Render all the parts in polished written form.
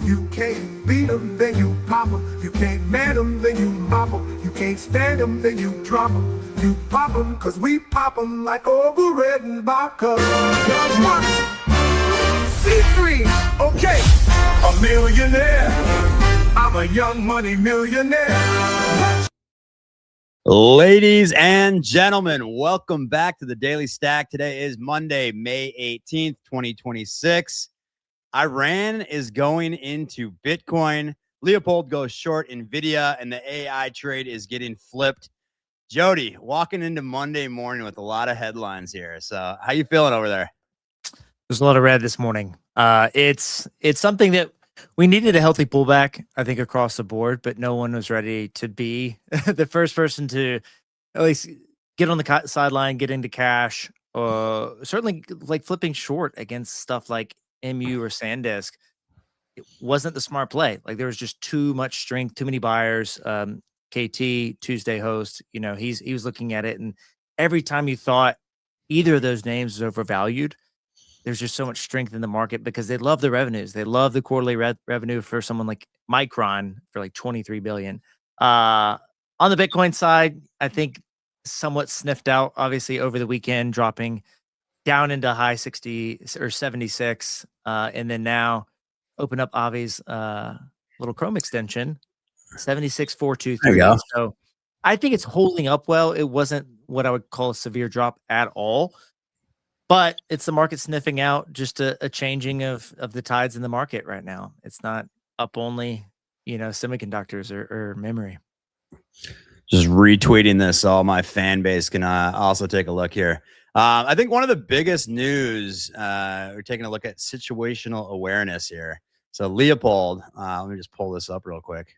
You can't beat them, then you pop them. You can't man them, then you mop them. You can't stand them, then you drop them. You pop them, cause we pop them like over red and vodka. C3, okay, a millionaire. I'm a young money millionaire. Ladies and gentlemen, welcome back to the Daily Stack. Today is Monday, May 18th, 2026. Iran is going into Bitcoin. Leopold goes short Nvidia, and the AI trade is getting flipped. Jody, walking into Monday morning with a lot of headlines here. So how you feeling over there? There's a lot of red this morning. It's something that we needed a healthy pullback, I think, across the board, but no one was ready to be the first person to at least get on the sideline, get into cash, certainly like flipping short against stuff like MU or SanDisk. It wasn't the smart play. Like there was just too much strength, too many buyers. KT, Tuesday host, you know, he was looking at it, and every time you thought either of those names was overvalued, there's just so much strength in the market because they love the revenues. They love the quarterly revenue for someone like Micron for like 23 billion. On the Bitcoin side, I think somewhat sniffed out, obviously, over the weekend, dropping down into high 60 or 76. And then now open up Avi's little Chrome extension, 76,423. There you go. So I think it's holding up well. It wasn't what I would call a severe drop at all. But it's the market sniffing out just a changing of the tides in the market right now. It's not up only, you know, semiconductors or memory. Just retweeting this so all my fan base can also take a look here. I think one of the biggest news, we're taking a look at situational awareness here. So Leopold, let me just pull this up real quick.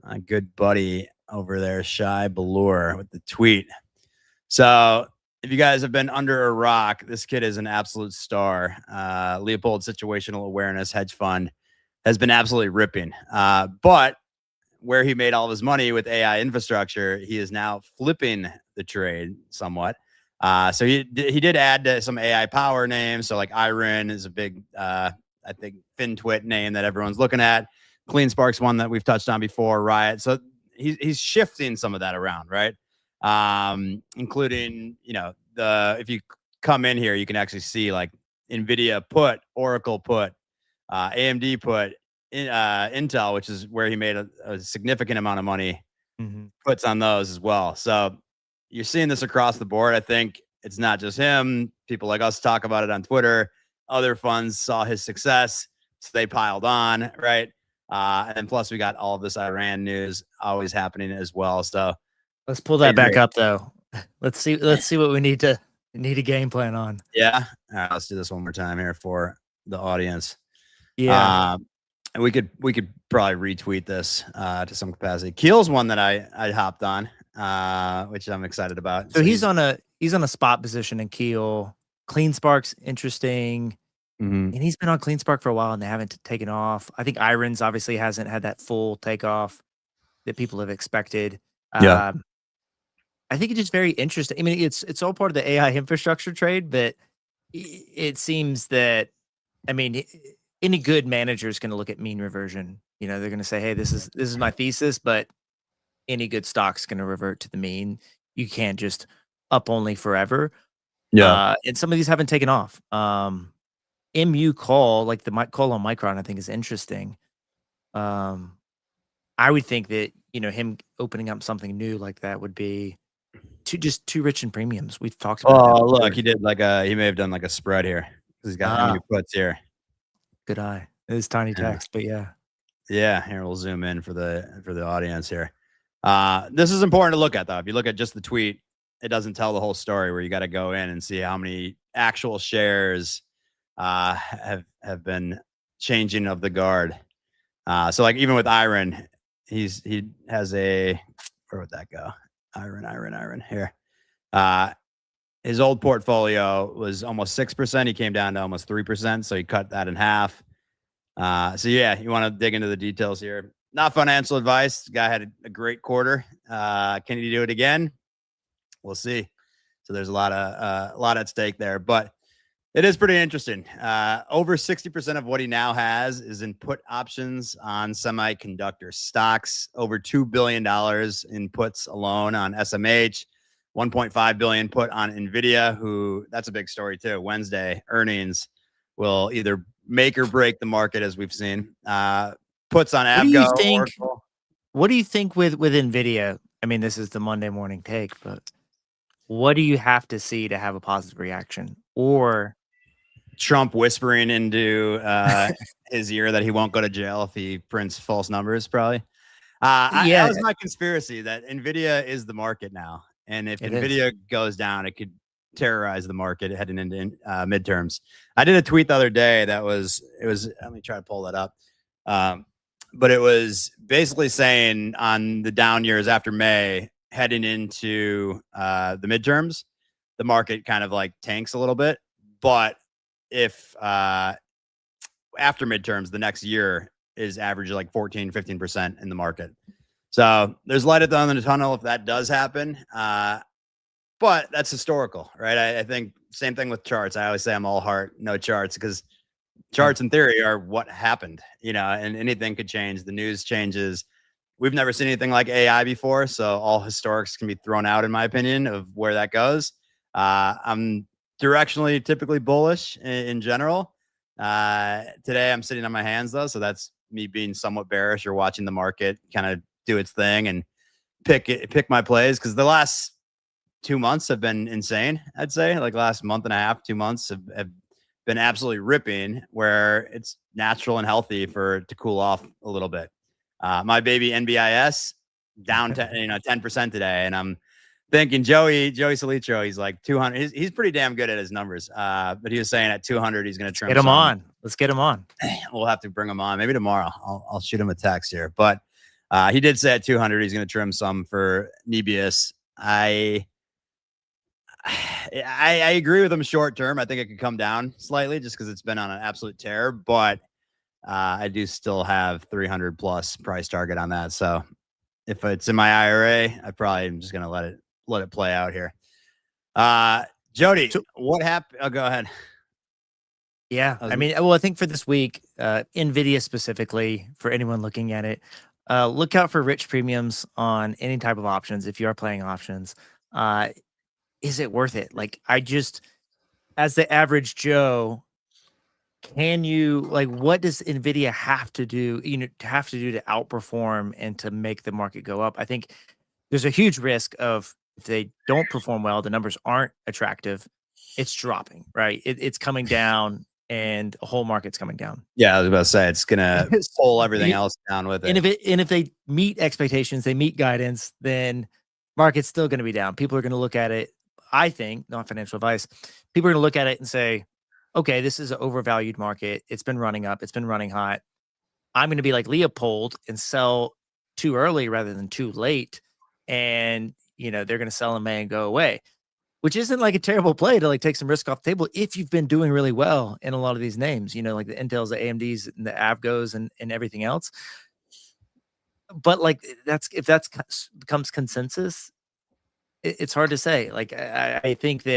My good buddy over there, Shy Ballure, with the tweet. So if you guys have been under a rock, this kid is an absolute star. Leopold Situational Awareness Hedge Fund has been absolutely ripping. But where he made all of his money with AI infrastructure, he is now flipping the trade somewhat. So he did add some AI power names. So like Iron is a big, I think, FinTwit name that everyone's looking at. CleanSpark's one that we've touched on before, Riot. So he's shifting some of that around, right? Including, you know, if you come in here, you can actually see like Nvidia put, Oracle put, AMD put, Intel, which is where he made a significant amount of money, puts on those as well. So you're seeing this across the board. I think it's not just him. People like us talk about it on Twitter. Other funds saw his success, so they piled on, right? And then plus we got all of this Iran news always happening as well. So let's pull that back up though. Let's see what we need a game plan on. Yeah. All right, let's do this one more time here for the audience. Yeah. And we could probably retweet this to some capacity. Keel's one that I hopped on, which I'm excited about. So he's on a spot position in Keel. CleanSpark's interesting. And he's been on CleanSpark for a while and they haven't taken off. I think Irons obviously hasn't had that full takeoff that people have expected. Yeah. I think it's just very interesting. I mean, it's all part of the AI infrastructure trade, but it seems that, I mean, any good manager is going to look at mean reversion. You know, they're going to say, hey, this is my thesis, but any good stock's going to revert to the mean. You can't just up only forever. Yeah. And some of these haven't taken off. MU call, like the call on Micron, I think is interesting. I would think that, you know, him opening up something new like that would be too rich in premiums. We've talked about that. Look, he did like he may have done like a spread here because he's got MU puts here. Good eye. It is tiny text, but yeah. Yeah, here we'll zoom in for the audience here. This is important to look at though. If you look at just the tweet, it doesn't tell the whole story where you got to go in and see how many actual shares have been changing of the guard. So like even with Iron, he has a, where would that go? Iron here. His old portfolio was almost 6%. He came down to almost 3%. So he cut that in half. So yeah, you want to dig into the details here. Not financial advice. The guy had a great quarter. Can he do it again? We'll see. So there's a lot at stake there. But It is pretty interesting. Over 60% of what he now has is in put options on semiconductor stocks. Over $2 billion in puts alone on SMH. 1.5 billion put on Nvidia, who that's a big story too. Wednesday earnings will either make or break the market, as we've seen. Puts on What do you Avgo, think? Oracle. What do you think with Nvidia? I mean, this is the Monday morning take, but what do you have to see to have a positive reaction? Or Trump whispering into his ear that he won't go to jail if he prints false numbers, probably. That was my conspiracy, that Nvidia is the market now. And if Nvidia goes down, it could terrorize the market heading into midterms. I did a tweet the other day that let me try to pull that up. But it was basically saying on the down years after May, heading into the midterms, the market kind of like tanks a little bit. But if after midterms, the next year is average like 14, 15% in the market. So there's light at the end of the tunnel if that does happen. But that's historical, right? I think same thing with charts. I always say I'm all heart, no charts, because charts in theory are what happened, and anything could change. The news changes. We've never seen anything like AI before. So all historics can be thrown out, in my opinion, of where that goes. I'm directionally typically bullish in general. Today I'm sitting on my hands though. So that's me being somewhat bearish or watching the market kind of do its thing and pick my plays. Cause the last 2 months have been insane. I'd say like last month and a half, 2 months have been absolutely ripping, where it's natural and healthy for it to cool off a little bit. My baby NBIS down to 10% today. And I'm thinking Joey Salitro, he's like 200. He's pretty damn good at his numbers. But he was saying at 200, he's going to trim. Get him on. Let's get him on. We'll have to bring him on. Maybe tomorrow. I'll shoot him a text here. But he did say at 200, he's going to trim some for Nebius. I agree with him short term. I think it could come down slightly just because it's been on an absolute tear. But I do still have 300 plus price target on that. So if it's in my IRA, I probably am just going to let it play out here. Jody, what happened? Oh, go ahead. Yeah. I mean, well, I think for this week, Nvidia specifically, for anyone looking at it, look out for rich premiums on any type of options. If you are playing options, is it worth it? Like, as the average Joe, what does Nvidia have to do, to outperform and to make the market go up? I think there's a huge risk of, if they don't perform well, the numbers aren't attractive, it's dropping, right? It's coming down, and the whole market's coming down. Yeah, I was about to say, it's gonna pull everything else down with it. And if they meet expectations, they meet guidance, then market's still going to be down. People are going to look at it, I think, not financial advice, people are going to look at it and say, okay, this is an overvalued market. It's been running up. It's been running hot. I'm going to be like Leopold and sell too early rather than too late. And, they're going to sell in May and go away, which isn't like a terrible play to like take some risk off the table if you've been doing really well in a lot of these names, like the Intels, the AMDs, and the Avgos and everything else. But like if that becomes consensus, it's hard to say. Like I think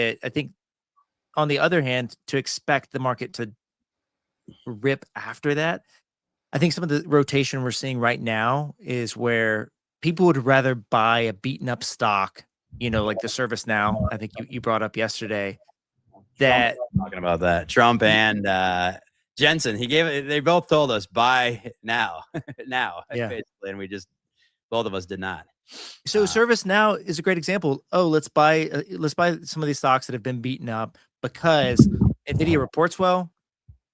on the other hand, to expect the market to rip after that, I think some of the rotation we're seeing right now is where people would rather buy a beaten up stock, like the ServiceNow, I think you brought up yesterday. That talking about that Trump and Jensen, they both told us buy now, basically, and both of us did not. So ServiceNow is a great example. Oh, let's buy some of these stocks that have been beaten up because Nvidia reports well.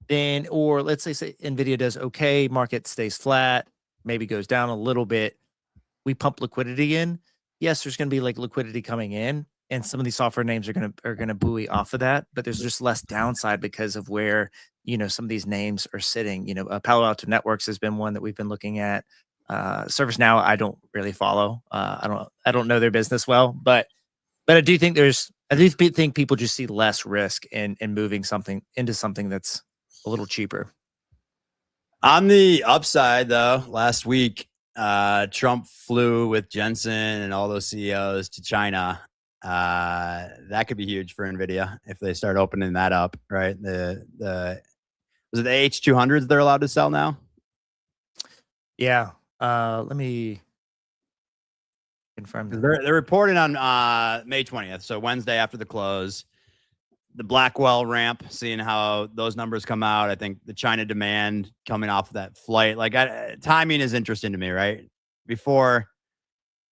Then, or let's say Nvidia does okay, market stays flat, maybe goes down a little bit. We pump liquidity in. Yes, there's going to be like liquidity coming in, and some of these software names are going to buoy off of that. But there's just less downside because of where some of these names are sitting. Palo Alto Networks has been one that we've been looking at. ServiceNow, I don't really follow. I don't know their business well, but I do think people just see less risk in moving something into something that's a little cheaper. On the upside, though, last week, Trump flew with Jensen and all those CEOs to China That could be huge for Nvidia if they start opening that up, right? The was it the H200s they're allowed to sell now? Yeah. Let me confirm that. They're reporting on May 20th, so Wednesday after the close. The Blackwell ramp, seeing how those numbers come out. I think the China demand coming off of that flight, like timing is interesting to me, right? Before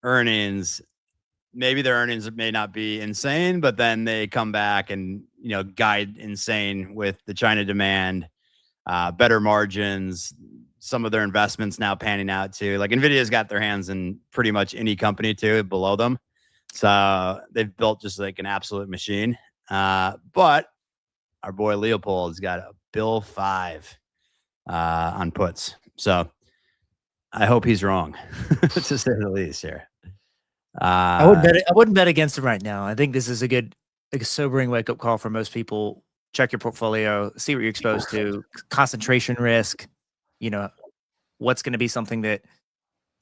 earnings, maybe their earnings may not be insane, but then they come back and, you know, guide insane with the China demand, better margins, some of their investments now panning out too. Like Nvidia's got their hands in pretty much any company too below them. So they've built just like an absolute machine. But our boy Leopold's got a bill 5 on puts. So I hope he's wrong, to say the least here. I wouldn't bet against him right now. I think this is a good, like a sobering wake up call for most people. Check your portfolio, see what you're exposed to, concentration risk, you know, what's going to be something that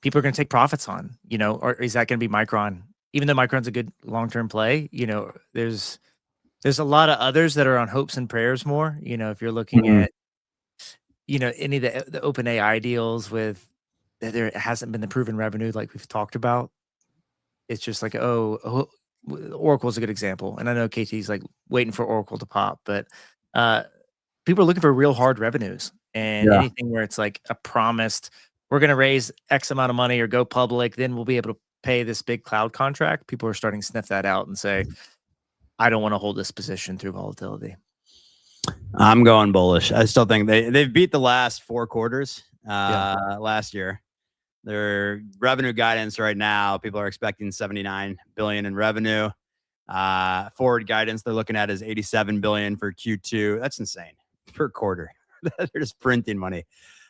people are going to take profits on, you know, or is that going to be Micron? Even though Micron's a good long-term play, you know, there's a lot of others that are on hopes and prayers more, you know, if you're looking at, you know, any of the OpenAI deals with, there hasn't been the proven revenue like we've talked about. It's just like, Oracle's a good example. And I know KT's like waiting for Oracle to pop, but people are looking for real hard revenues, and anything where it's like a promised, we're going to raise X amount of money or go public, then we'll be able to pay this big cloud contract. People are starting to sniff that out and say, I don't want to hold this position through volatility. I'm going bullish. I still think they've beat the last 4 quarters last year. Their revenue guidance right now, people are expecting 79 billion in revenue. Forward guidance they're looking at is 87 billion for Q2. That's insane per quarter. They're just printing money.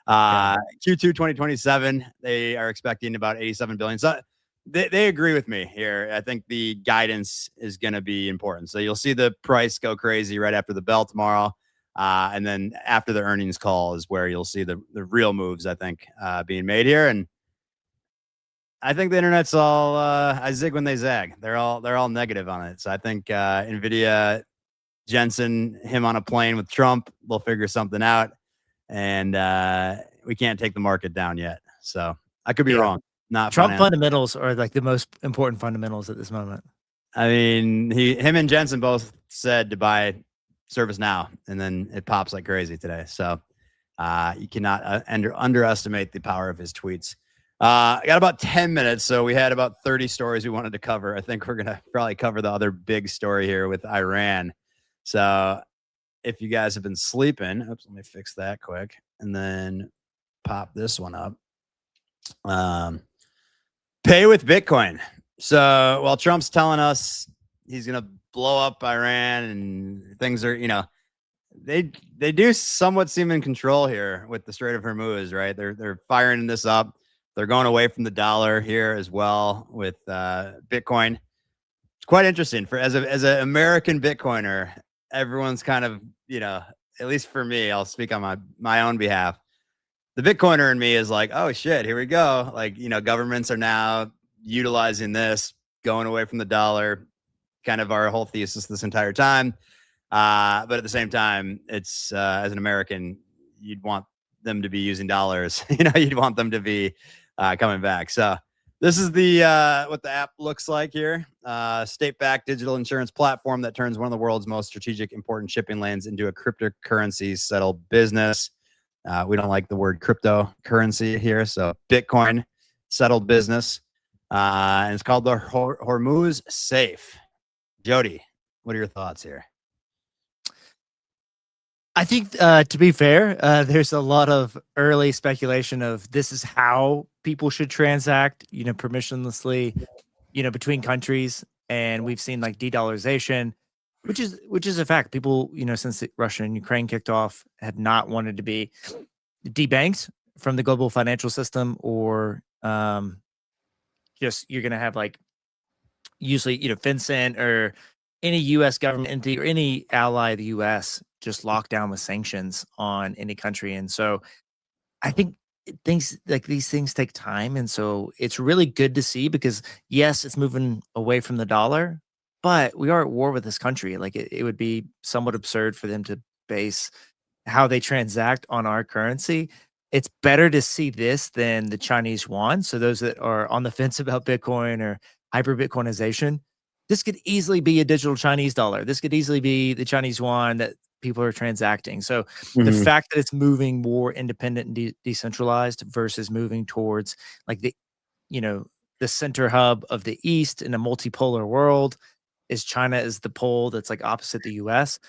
Q2 2027, they are expecting about 87 billion. So they agree with me here. I think the guidance is going to be important. So you'll see the price go crazy right after the bell tomorrow. And then after the earnings call is where you'll see the real moves, I think, being made here. And I think the internet's all I zig when they zag. They're all negative on it. So I think Nvidia, Jensen, him on a plane with Trump, they'll figure something out. And we can't take the market down yet. So I could be wrong. Not Trump fundamentals are like the most important fundamentals at this moment. I mean, him and Jensen both said to buy ServiceNow, and then it pops like crazy today. So you cannot underestimate the power of his tweets. I got about 10 minutes, so we had about 30 stories we wanted to cover. I think we're going to probably cover the other big story here with Iran. So if you guys have been sleeping, oops, let me fix that quick, and then pop this one up. Pay with Bitcoin. So while Trump's telling us he's going to blow up Iran and things are, you know, they do somewhat seem in control here with the Strait of Hormuz, right? They're firing this up. They're going away from the dollar here as well with Bitcoin. It's quite interesting for as an American Bitcoiner. Everyone's kind of, you know, at least for me, I'll speak on my own behalf. The Bitcoiner in me is like, oh shit, here we go. Like, you know, governments are now utilizing this, going away from the dollar, kind of our whole thesis this entire time. But at the same time, it's as an American, you'd want them to be using dollars. You know, you'd want them to be coming back. So this is the what the app looks like here. State-backed digital insurance platform that turns one of the world's most strategic, important shipping lanes into a cryptocurrency settled business. We don't like the word cryptocurrency here, so Bitcoin settled business. And it's called the Hormuz Safe. Jody, what are your thoughts here? I think, to be fair, there's a lot of early speculation of this is how people should transact, you know, permissionlessly, you know, between countries. And we've seen like de-dollarization, which is a fact. People, you know, since Russia and Ukraine kicked off, have not wanted to be debanked from the global financial system, or just you're going to have like usually, you know, FinCEN or any U.S. government entity or any ally of the U.S. just locked down with sanctions on any country. And so I think things like these things take time. And so it's really good to see because, yes, it's moving away from the dollar, but we are at war with this country. Like it would be somewhat absurd for them to base how they transact on our currency. It's better to see this than the Chinese yuan. So those that are on the fence about Bitcoin or hyper Bitcoinization, this could easily be a digital Chinese dollar. This could easily be the Chinese yuan that people are transacting. So the fact that it's moving more independent and decentralized versus moving towards like the, the center hub of the East in a multipolar world is China is the pole that's like opposite the US.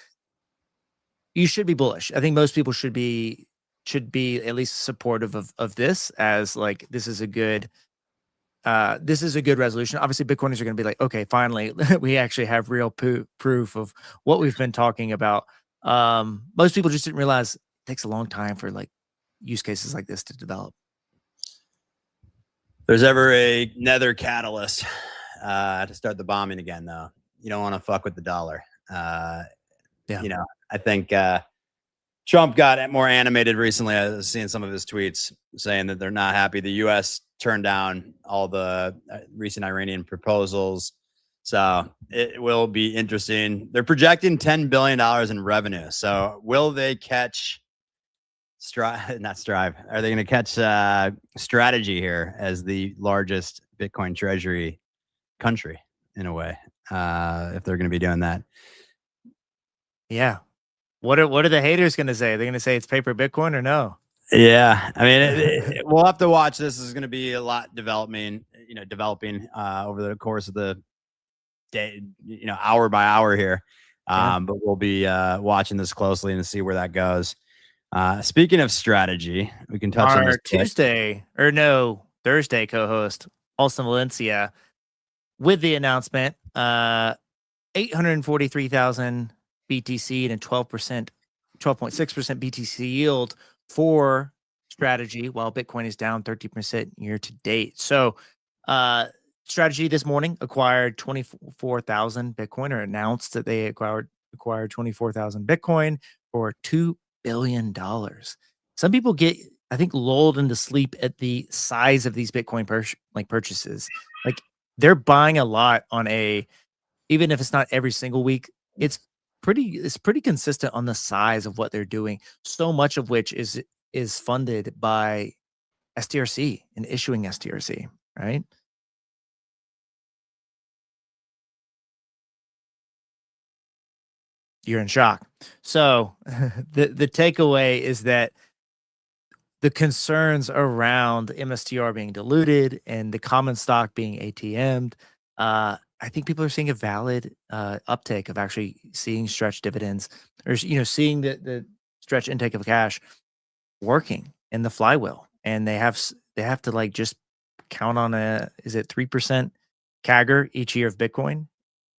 You should be bullish. I think most people should be at least supportive of this as like this is a good resolution. Obviously, Bitcoiners are going to be like, okay, finally, we actually have real proof of what we've been talking about. Most people just didn't realize it takes a long time for like use cases like this to develop. There's ever another catalyst to start the bombing again, though. You don't want to fuck with the dollar. I think Trump got more animated recently. I was seeing some of his tweets saying that they're not happy. The U.S. turned down all the recent Iranian proposals. So it will be interesting. They're projecting $10 billion in revenue. So will they catch not Strive? Are they going to catch Strategy here as the largest Bitcoin treasury country in a way, if they're going to be doing that? Yeah. What are the haters going to say? Are they going to say it's paper Bitcoin or no? Yeah, I mean, we'll have to watch. This is going to be a lot developing over the course of the day, hour by hour here. But we'll be watching this closely and see where that goes. Speaking of strategy, we can touch on this Thursday co-host Alston Valencia with the announcement 843,000 BTC and a 12.6% BTC yield for Strategy, while Bitcoin is down 13% year to date. So Strategy this morning acquired 24,000 Bitcoin, or announced that they acquired 24,000 Bitcoin for $2 billion. Some people get, I think, lulled into sleep at the size of these Bitcoin purchases. Like they're buying a lot on even if it's not every single week, it's pretty consistent on the size of what they're doing. So much of which is funded by STRC and issuing STRC, right? You're in shock. So the takeaway is that the concerns around MSTR being diluted and the common stock being ATM'd, I think people are seeing a valid uptake of actually seeing stretch dividends, or seeing the stretch intake of cash working in the flywheel, and they have to like just count on is it 3% CAGR each year of Bitcoin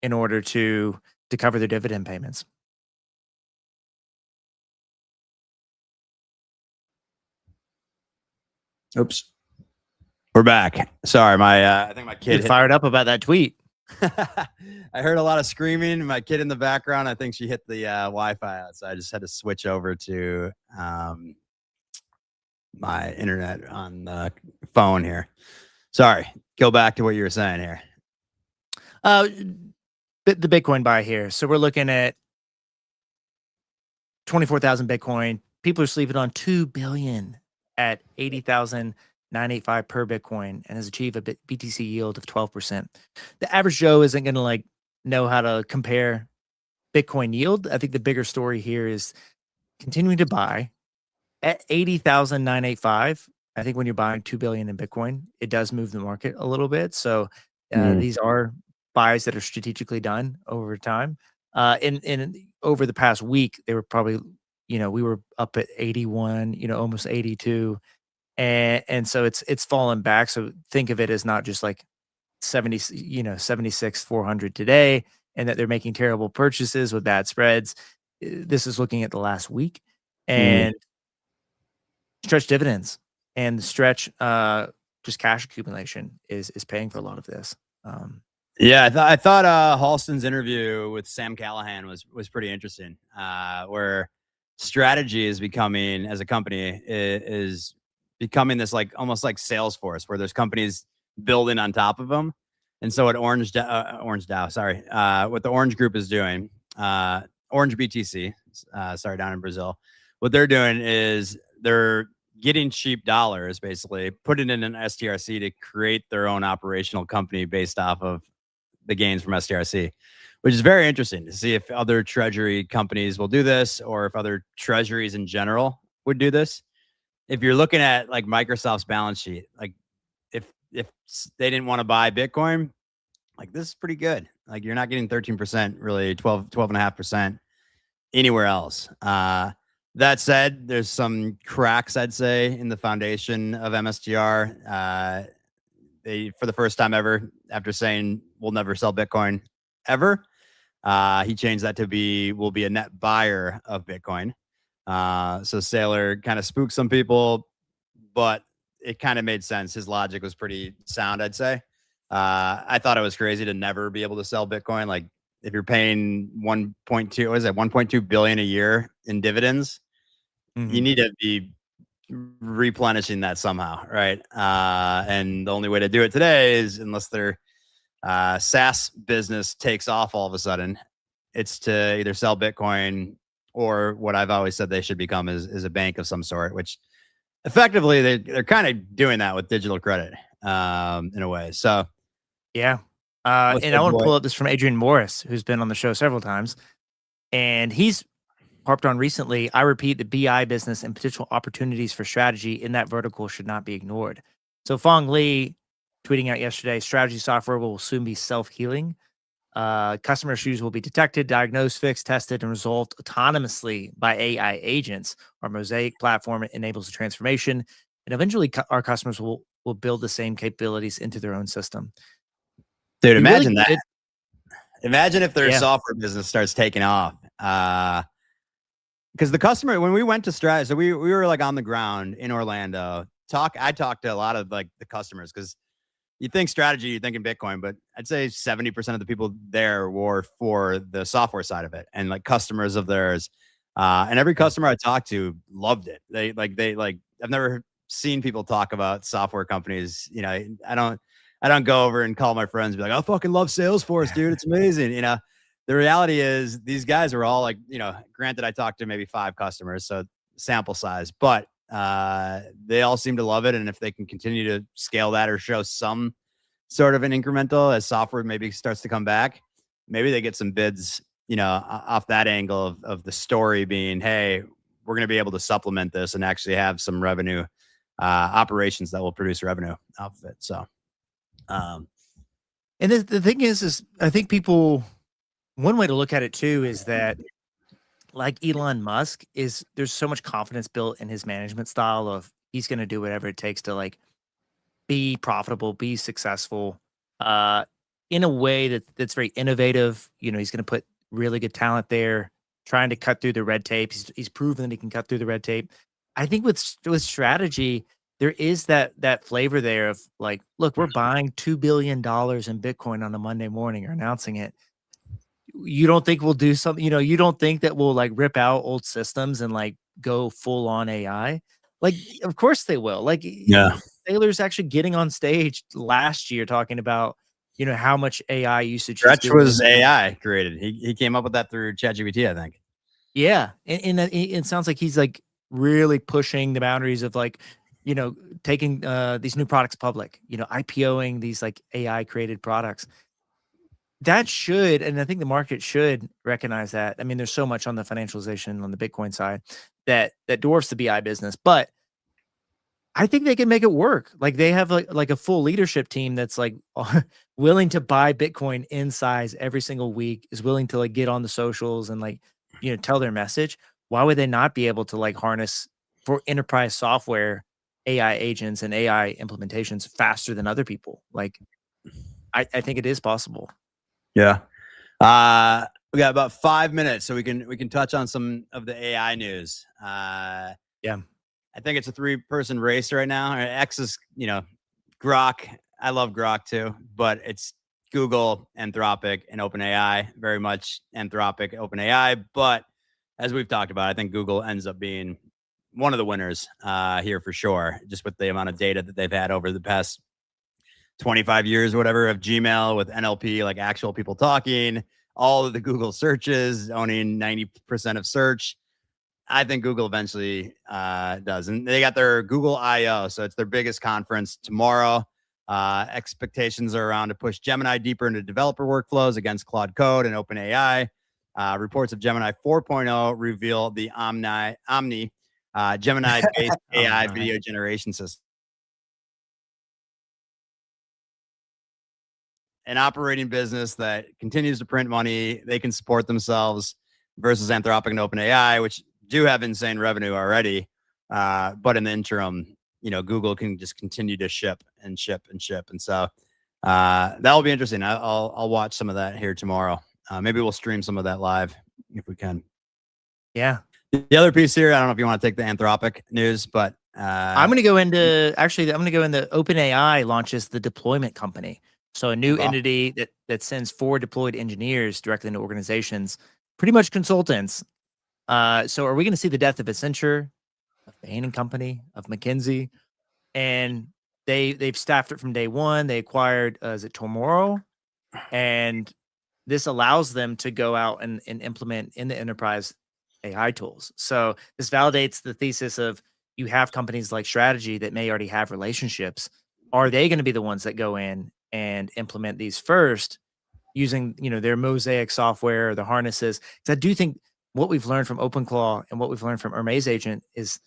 in order to cover their dividend payments. Oops, we're back. Sorry, I think my kid fired up about that tweet. I heard a lot of screaming. My kid in the background, I think she hit the Wi-Fi out, so I just had to switch over to my internet on the phone here. Sorry, go back to what you were saying here. The Bitcoin buy here. So we're looking at 24,000 Bitcoin. People are sleeping on 2 billion at 80,985 per Bitcoin, and has achieved a BTC yield of 12%. The average Joe isn't going to like know how to compare Bitcoin yield. I think the bigger story here is continuing to buy at 80,985. I think when you're buying 2 billion in Bitcoin, it does move the market a little bit. So these are buys that are strategically done over time. In over the past week, they were probably, we were up at 81, almost 82. And so it's fallen back. So think of it as not just like 76, 400 today, and that they're making terrible purchases with bad spreads. This is looking at the last week, and stretch dividends and the stretch just cash accumulation is paying for a lot of this. Yeah, I thought Halston's interview with Sam Callahan was pretty interesting, where Strategy is becoming, as a company, is becoming this like almost like Salesforce, where there's companies building on top of them. And so what Orange DAO, sorry, what the Orange Group is doing, Orange BTC, sorry, down in Brazil, what they're doing is they're getting cheap dollars, basically, put it in an STRC to create their own operational company based off of the gains from STRC, which is very interesting to see if other treasury companies will do this or if other treasuries in general would do this. If you're looking at like Microsoft's balance sheet, like if they didn't want to buy Bitcoin, like this is pretty good. Like you're not getting 13%, really 12.5% anywhere else. That said, there's some cracks, I'd say, in the foundation of MSTR. They, for the first time ever, after saying we'll never sell Bitcoin ever, he changed that to we'll be a net buyer of Bitcoin. So Saylor kind of spooked some people, but it kind of made sense. His logic was pretty sound, I'd say. I thought it was crazy to never be able to sell Bitcoin. Like if you're paying 1.2 billion a year in dividends, you need to be replenishing that somehow, right? And the only way to do it today is unless their SaaS business takes off all of a sudden, it's to either sell Bitcoin or what I've always said they should become is a bank of some sort, which effectively they're kind of doing that with digital credit in a way. So yeah. And I want to pull up this from Adrian Morris, who's been on the show several times. And he's harped on recently, I repeat, the BI business and potential opportunities for strategy in that vertical should not be ignored. So Fong Li tweeting out yesterday, strategy software will soon be self-healing. Customer issues will be detected, diagnosed, fixed, tested, and resolved autonomously by AI agents. Our Mosaic platform enables the transformation, and eventually our customers will build the same capabilities into their own system. Dude, imagine that. Imagine if their software business starts taking off. Because the customer, when we went to Strat, so we were like on the ground in Orlando. I talked to a lot of like the customers because you think strategy, you're thinking Bitcoin, but I'd say 70% of the people there were for the software side of it and like customers of theirs. And every customer I talked to loved it. I've never seen people talk about software companies. You know, I don't go over and call my friends and be like, I fucking love Salesforce, dude. It's amazing. You know, the reality is these guys are all like, you know, granted I talked to maybe 5 customers, so sample size, but they all seem to love it. And if they can continue to scale that or show some sort of an incremental as software maybe starts to come back, maybe they get some bids, you know, off that angle of the story being, hey, we're going to be able to supplement this and actually have some revenue operations that will produce revenue off of it. So, and the thing is I think people, one way to look at it too is that like Elon Musk there's so much confidence built in his management style of he's going to do whatever it takes to like be profitable, be successful, in a way that's very innovative. You know, he's going to put really good talent there, trying to cut through the red tape. He's proven that he can cut through the red tape. I think with strategy, there is that flavor there of like, look, we're buying $2 billion in Bitcoin on a Monday morning or announcing it. You don't think we'll do something, you know, you don't think that we'll like rip out old systems and like go full on AI? Like, of course they will. Like, yeah. Taylor's actually getting on stage last year talking about, you know, how much AI usage. Stretch was AI created. He came up with that through ChatGPT, I think. Yeah. And it sounds like he's like really pushing the boundaries of like, you know, taking these new products public, you know, IPOing these like AI created products. That should, and I think the market should recognize that. I mean, there's so much on the financialization on the Bitcoin side that dwarfs the BI business, but I think they can make it work. Like they have like a full leadership team that's like willing to buy Bitcoin in size every single week, is willing to like get on the socials and like, you know, tell their message. Why would they not be able to like harness for enterprise software AI agents and AI implementations faster than other people? Like, I think it is possible. Yeah. We got about 5 minutes, so we can touch on some of the AI news. Yeah. I think it's a 3-person race right now. X is, you know, Grok. I love Grok too, but it's Google, Anthropic, and OpenAI. Very much Anthropic, OpenAI. But as we've talked about, I think Google ends up being one of the winners here for sure, just with the amount of data that they've had over the past 25 years or whatever of Gmail with NLP, like actual people talking, all of the Google searches, owning 90% of search. I think Google eventually does. And they got their Google I/O. So it's their biggest conference tomorrow. Expectations are around to push Gemini deeper into developer workflows against Claude Code and OpenAI. Reports of Gemini 4.0 reveal the Omni Gemini-based AI video generation system. An operating business that continues to print money. They can support themselves versus Anthropic and OpenAI, which do have insane revenue already. But in the interim, Google can just continue to ship and ship and ship. And so that'll be interesting. I'll watch some of that here tomorrow. Maybe we'll stream some of that live if we can. Yeah. The other piece here, I don't know if you want to take the Anthropic news, but I'm going to go into OpenAI launches the deployment company. So a new entity that sends 4 deployed engineers directly into organizations, pretty much consultants. So are we going to see the death of Accenture, of Bain & Company, of McKinsey? And they've staffed it from day one. They acquired, is it Tomorrow? And this allows them to go out and implement in the enterprise AI tools. So this validates the thesis of you have companies like Strategy that may already have relationships. Are they going to be the ones that go in and implement these first using, their Mosaic software, the harnesses? Because I do think what we've learned from OpenClaw and what we've learned from Hermes agent is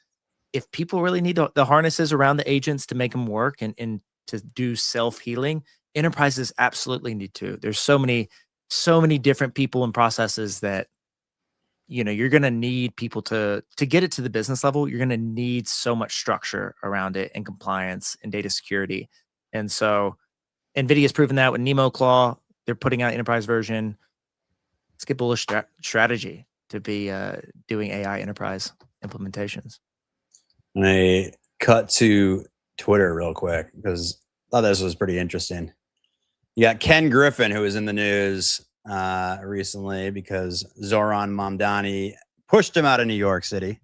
if people really need the harnesses around the agents to make them work and to do self-healing, enterprises absolutely need to. There's so many different people and processes that, you're going to need people to get it to the business level. You're going to need so much structure around it and compliance and data security. And so NVIDIA has proven that with NemoClaw. They're putting out enterprise version. Let's get bullish strategy to be doing AI enterprise implementations. And I cut to Twitter real quick because I thought this was pretty interesting. You got Ken Griffin, who was in the news recently because Zoran Mamdani pushed him out of New York City.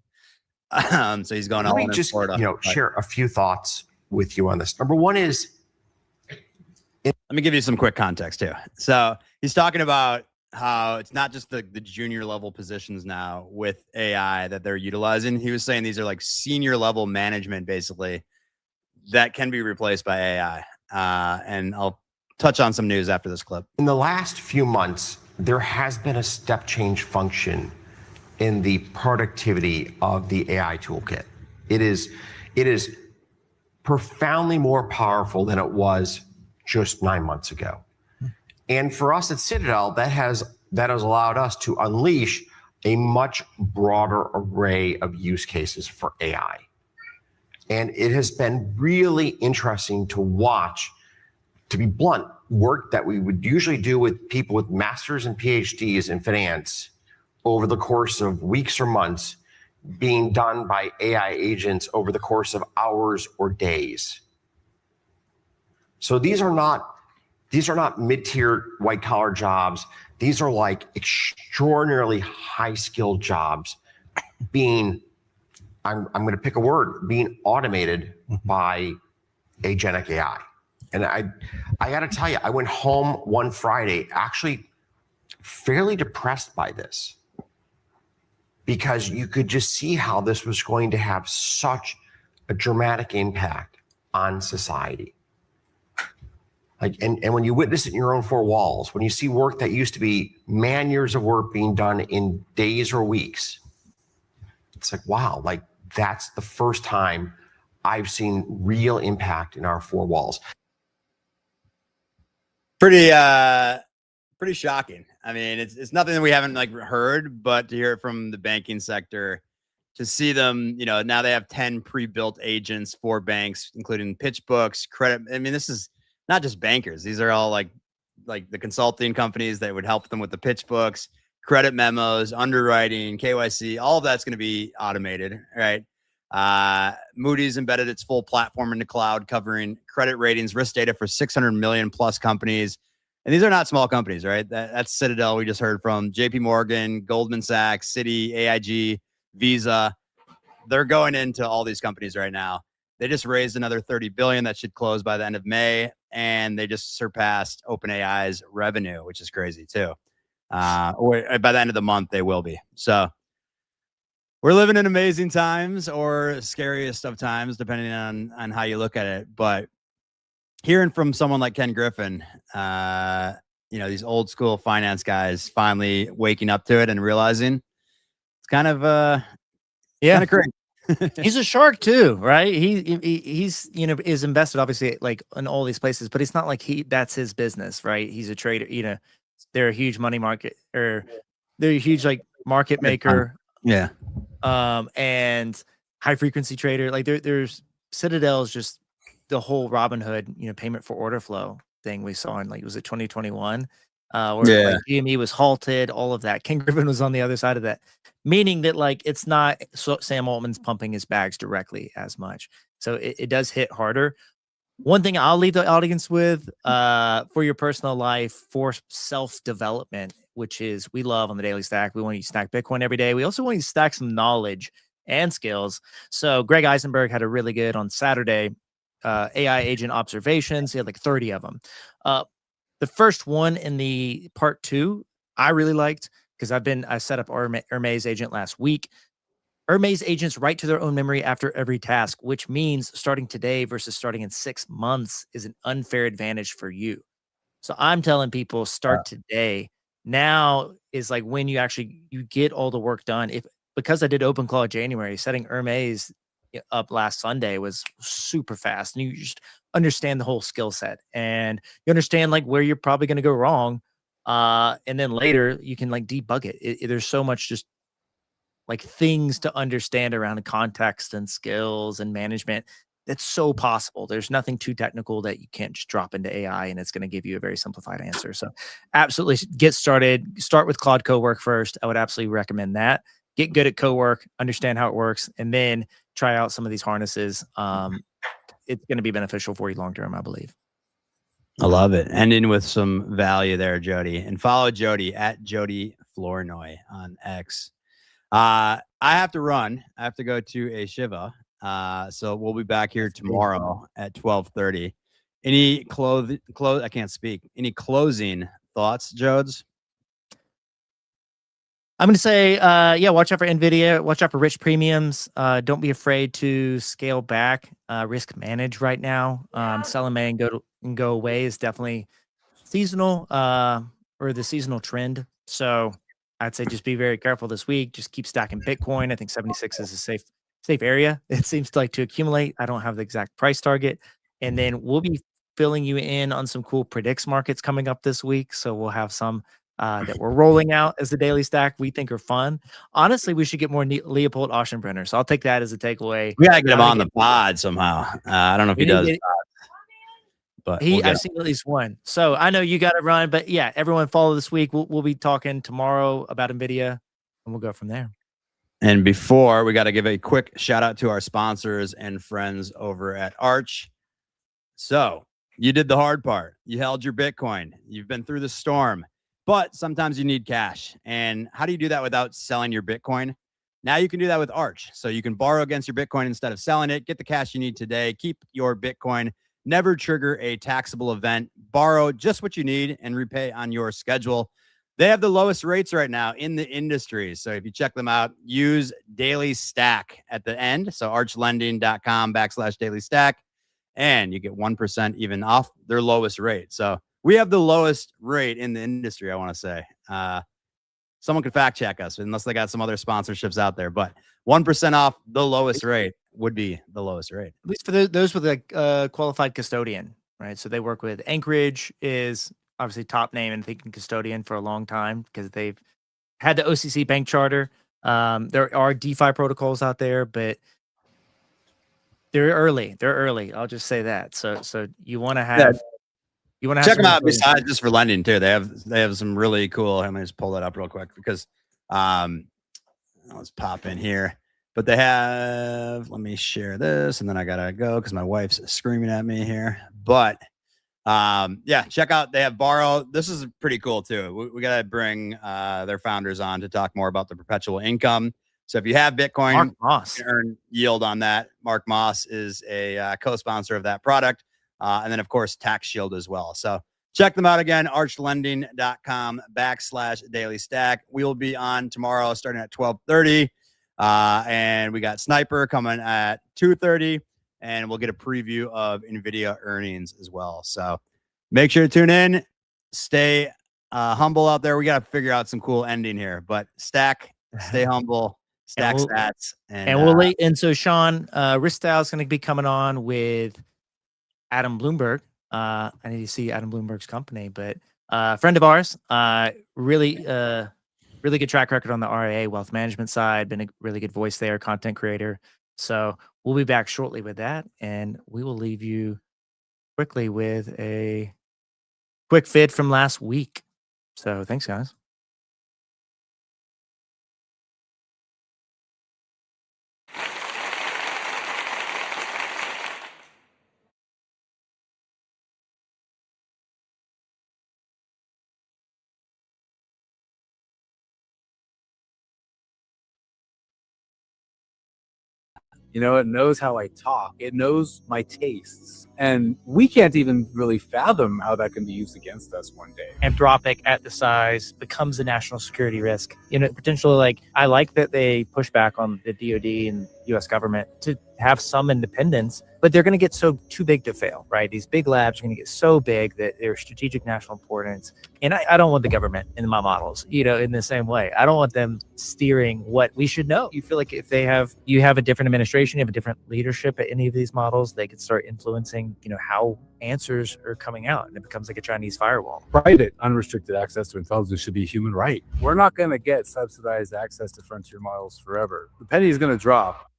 So he's going all in Florida. Let me just share a few thoughts with you on this. Number one is, let me give you some quick context too. So he's talking about how it's not just the junior level positions now with AI that they're utilizing. He was saying these are like senior level management basically that can be replaced by AI. And I'll touch on some news after this clip. In the last few months, there has been a step change function in the productivity of the AI toolkit. It is profoundly more powerful than it was just 9 months ago. And for us at Citadel, that has allowed us to unleash a much broader array of use cases for AI. And it has been really interesting to watch, to be blunt, work that we would usually do with people with masters and PhDs in finance over the course of weeks or months being done by AI agents over the course of hours or days. So these are not mid-tier white collar jobs. These are like extraordinarily high skilled jobs being, I'm going to pick a word, being automated by agentic AI. And I got to tell you, I went home one Friday actually fairly depressed by this because you could just see how this was going to have such a dramatic impact on society. And when you witness it in your own four walls, when you see work that used to be man years of work being done in days or weeks, it's like, wow, like that's the first time I've seen real impact in our four walls. Pretty shocking. I mean, it's nothing that we haven't heard, but to hear it from the banking sector, to see them, now they have 10 pre-built agents for banks, including pitch books, credit. I mean, this is not just bankers. These are all like the consulting companies that would help them with the pitch books, credit memos, underwriting, KYC. All of that's going to be automated, right? Moody's embedded its full platform in the cloud, covering credit ratings, risk data for 600 million plus companies. And these are not small companies, right? That's Citadel. We just heard from JP Morgan, Goldman Sachs, Citi, AIG, Visa. They're going into all these companies right now. They just raised another 30 billion that should close by the end of May, and they just surpassed OpenAI's revenue, which is crazy too. Or by the end of the month, they will be. So we're living in amazing times, or scariest of times, depending on how you look at it. But hearing from someone like Ken Griffin, these old school finance guys finally waking up to it and realizing it's kind of kind of crazy. He's a shark too, right? He's is invested obviously like in all these places, but it's not like that's his business, right? He's a trader. They're a huge money market, or they're a huge like market maker. Yeah. And high frequency trader. Like there's Citadel is just the whole Robinhood, payment for order flow thing we saw in, like, was it 2021? Where like GME was halted, all of that. Ken Griffin was on the other side of that, meaning that like it's not Sam Altman's pumping his bags directly as much. So it does hit harder. One thing I'll leave the audience with for your personal life, for self-development, which is we love on the Daily Stack. We want you to stack Bitcoin every day. We also want you to stack some knowledge and skills. So Greg Eisenberg had a really good on Saturday, AI agent observations. He had like 30 of them. The first one in the part 2, I really liked, because I set up Hermes agent last week. Hermes agents write to their own memory after every task, which means starting today versus starting in 6 months is an unfair advantage for you. So I'm telling people, start today. Now is like when you get all the work done. Because I did OpenClaw January, setting Hermes up last Sunday was super fast, and you just understand the whole skill set, and you understand like where you're probably going to go wrong. And then later you can like debug it. There's so much just like things to understand around context and skills and management. That's so possible. There's nothing too technical that you can't just drop into AI and it's going to give you a very simplified answer. So absolutely get started. Start with Claude Cowork first. I would absolutely recommend that. Get good at Cowork, understand how it works, and then try out some of these harnesses. It's going to be beneficial for you long-term, I believe. I love it. Ending with some value there, Jody. And follow Jody at Jody Flournoy on X. I have to run. I have to go to a Shiva. So we'll be back here tomorrow at 12:30. Any I can't speak. Any closing thoughts, Jodes? I'm going to say, watch out for Nvidia. Watch out for rich premiums. Don't be afraid to scale back, risk manage right now. Sell in May and go away is definitely seasonal, or the seasonal trend. So I'd say just be very careful this week. Just keep stacking Bitcoin. I think 76 is a safe area. It seems like to accumulate. I don't have the exact price target. And then we'll be filling you in on some cool predicts markets coming up this week. So we'll have some that we're rolling out as the Daily Stack we think are fun. Honestly, we should get more Leopold Oschenbrenner. So I'll take that as a takeaway. We gotta get him on the pod somehow. I don't know if he does. But I've seen at least one. So I know you got to run, but yeah, everyone follow this week. We'll be talking tomorrow about Nvidia, and we'll go from there. And before, we got to give a quick shout out to our sponsors and friends over at Arch. So you did the hard part. You held your Bitcoin. You've been through the storm, but sometimes you need cash. And how do you do that without selling your Bitcoin? Now you can do that with Arch. So you can borrow against your Bitcoin instead of selling it. Get the cash you need today. Keep your Bitcoin. Never trigger a taxable event. Borrow just what you need and repay on your schedule. They have the lowest rates right now in the industry. So if you check them out, use Daily Stack at the end. So archlending.com/Daily Stack. And you get 1% even off their lowest rate. So we have the lowest rate in the industry, I want to say. Someone could fact check us unless they got some other sponsorships out there. But 1% off the lowest rate would be the lowest rate. At least for those with a qualified custodian, right? So they work with Anchorage, is obviously top name in thinking custodian for a long time because they've had the OCC bank charter. There are DeFi protocols out there, but they're early. I'll just say that. So you want to have check them out. Besides just for lending too, they have some really cool. Let me just pull that up real quick because let's pop in here. But they have, let me share this and then I gotta go because my wife's screaming at me here. But yeah, check out, they have Borrow. This is pretty cool too. We gotta bring their founders on to talk more about the perpetual income. So if you have Bitcoin, Mark Moss. you can earn yield on that. Mark Moss is a co-sponsor of that product. And then, of course, Tax Shield as well. So check them out again, archlending.com/daily stack. We will be on tomorrow starting at 12:30. And we got Sniper coming at 2:30. And we'll get a preview of NVIDIA earnings as well. So make sure to tune in. Stay humble out there. We got to figure out some cool ending here. But stack, stay humble, stack stats. And so Sean, Ristow is going to be coming on with Adam Blumberg. I need to see Adam Bloomberg's company, but a friend of ours, really good track record on the RIA wealth management side, been a really good voice there, content creator. So we'll be back shortly with that, and we will leave you quickly with a quick vid from last week. So thanks, guys. You know, it knows how I talk. It knows my tastes. And we can't even really fathom how that can be used against us one day. Anthropic at the size becomes a national security risk. You know, potentially, like, I like that they push back on the DoD and US government to have some independence, but they're going to get too big to fail, right? These big labs are going to get so big that they're strategic national importance. And I don't want the government in my models, you know, in the same way. I don't want them steering what we should know. You feel like if you have a different administration, you have a different leadership at any of these models, they could start influencing, you know, how answers are coming out, and it becomes like a Chinese firewall. Private, unrestricted access to intelligence should be a human right. We're not going to get subsidized access to frontier models forever. The penny is going to drop.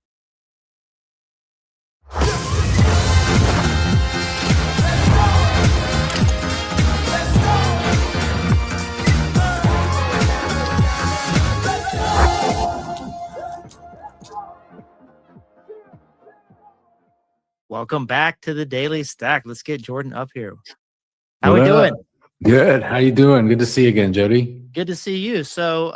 Welcome back to the Daily Stack. Let's get Jordan up here. How we doing? Good. How you doing? Good to see you again, Jody. Good to see you. So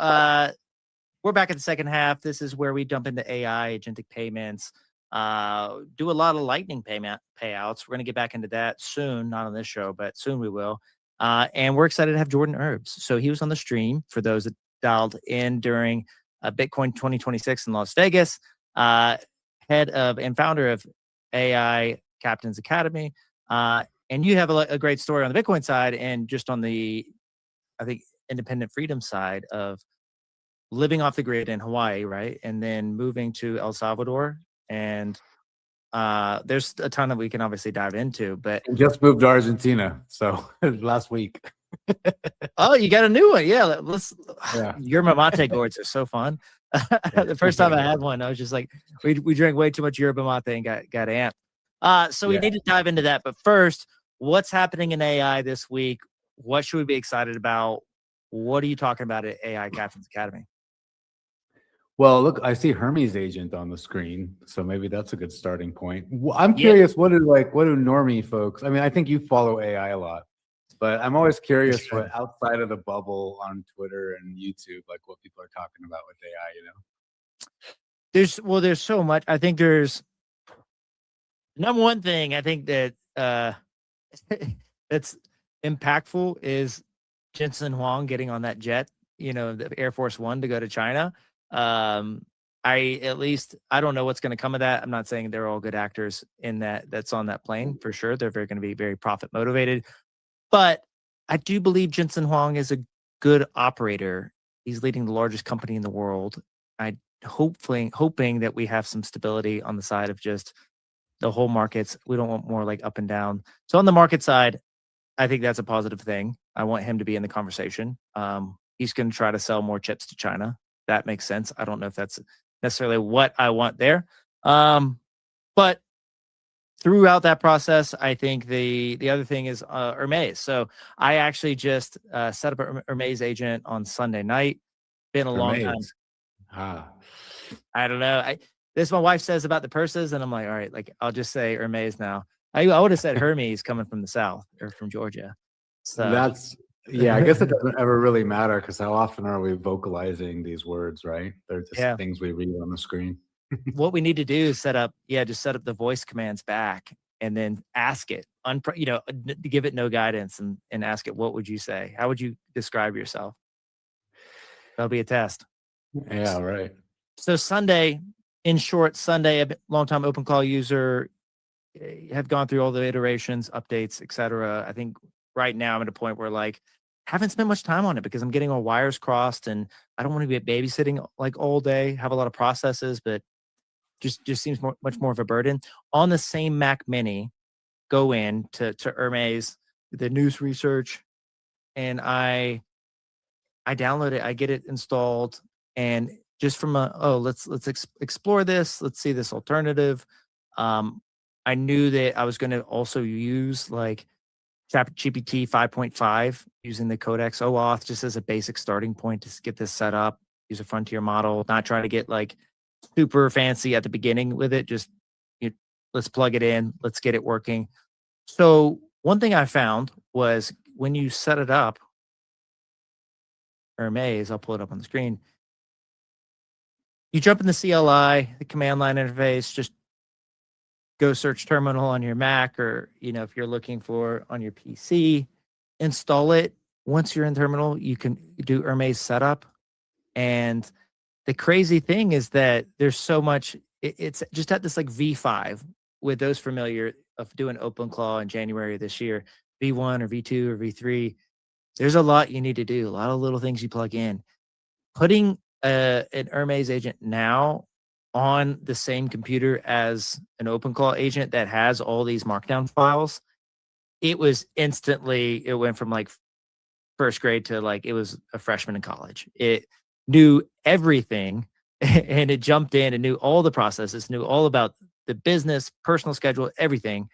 we're back in the second half. This is where we dump into AI, agentic payments, do a lot of lightning payouts. We're going to get back into that soon, not on this show, but soon we will. And we're excited to have Jordan Urbs. So he was on the stream for those that dialed in during Bitcoin 2026 in Las Vegas, head of and founder of AI Captain's Academy. And you have a great story on the Bitcoin side and just on the, I think, independent freedom side of living off the grid in Hawaii, right? And then moving to El Salvador. And there's a ton that we can obviously dive into, but Just moved to Argentina, so last week. oh, you got a new one. Yeah. Yeah. Your mate gourds are so fun. The first time I had one, I was just like, we drank way too much yerba mate and got amped. So we need to dive into that. But first, what's happening in AI this week? What should we be excited about? What are you talking about at AI Captain's Academy? Well, look, I see Hermes agent on the screen, so maybe that's a good starting point. I'm curious, what do normie folks? I mean, I think you follow AI a lot, but I'm always curious what outside of the bubble on Twitter and YouTube, like what people are talking about with AI. You know, there's so much. I think there's number one thing I think that that's impactful is Jensen Huang getting on that jet, you know, the Air Force One to go to China. I don't know what's going to come of that. I'm not saying they're all good actors in that's on that plane for sure. They're going to be very profit motivated, but I do believe Jensen Huang is a good operator. He's leading the largest company in the world. I hoping that we have some stability on the side of just the whole markets. We don't want more like up and down. So on the market side, I think that's a positive thing. I want him to be in the conversation. He's going to try to sell more chips to China. That makes sense. I don't know if that's necessarily what I want there. But throughout that process, I think the other thing is Hermes. So I actually just set up a Hermes agent on Sunday night. Been a long time. I don't know. This my wife says about the purses, and I'm like, all right, like I'll just say Hermes now. I would have said Hermes coming from the South or from Georgia. So Yeah, I guess it doesn't ever really matter because how often are we vocalizing these words, right? They're just Yeah. things we read on the screen. What we need to do is just set up the voice commands back and then ask it, give it no guidance and ask it, what would you say? How would you describe yourself? That'll be a test. Yeah, right. So Sunday, in short, Sunday, a long-time OpenClaw user, have gone through all the iterations, updates, etc. I think right now I'm at a point where like haven't spent much time on it because I'm getting all wires crossed and I don't want to be babysitting like all day, have a lot of processes, but just seems much more of a burden. On the same Mac Mini, go in to Hermes, the news research, and I download it, I get it installed, and just from let's explore this, let's see this alternative. I knew that I was going to also use like ChatGPT 5.5 using the Codex OAuth just as a basic starting point to get this set up. Use a frontier model, not try to get like super fancy at the beginning with it. Just let's plug it in, let's get it working. So one thing I found was when you set it up, Hermes, I'll pull it up on the screen. You jump in the CLI, the command line interface, just go search terminal on your Mac or, if you're looking for on your PC, install it. Once you're in terminal, you can do Hermes setup. And the crazy thing is that there's so much, it's just at this like V5 with those familiar of doing OpenClaw in January of this year, V1 or V2 or V3. There's a lot you need to do, a lot of little things you plug in. Putting an Hermes agent now on the same computer as an OpenClaw agent that has all these markdown files, it went from like first grade to like it was a freshman in college. It knew everything and it jumped in and knew all the processes, knew all about the business, personal schedule, everything.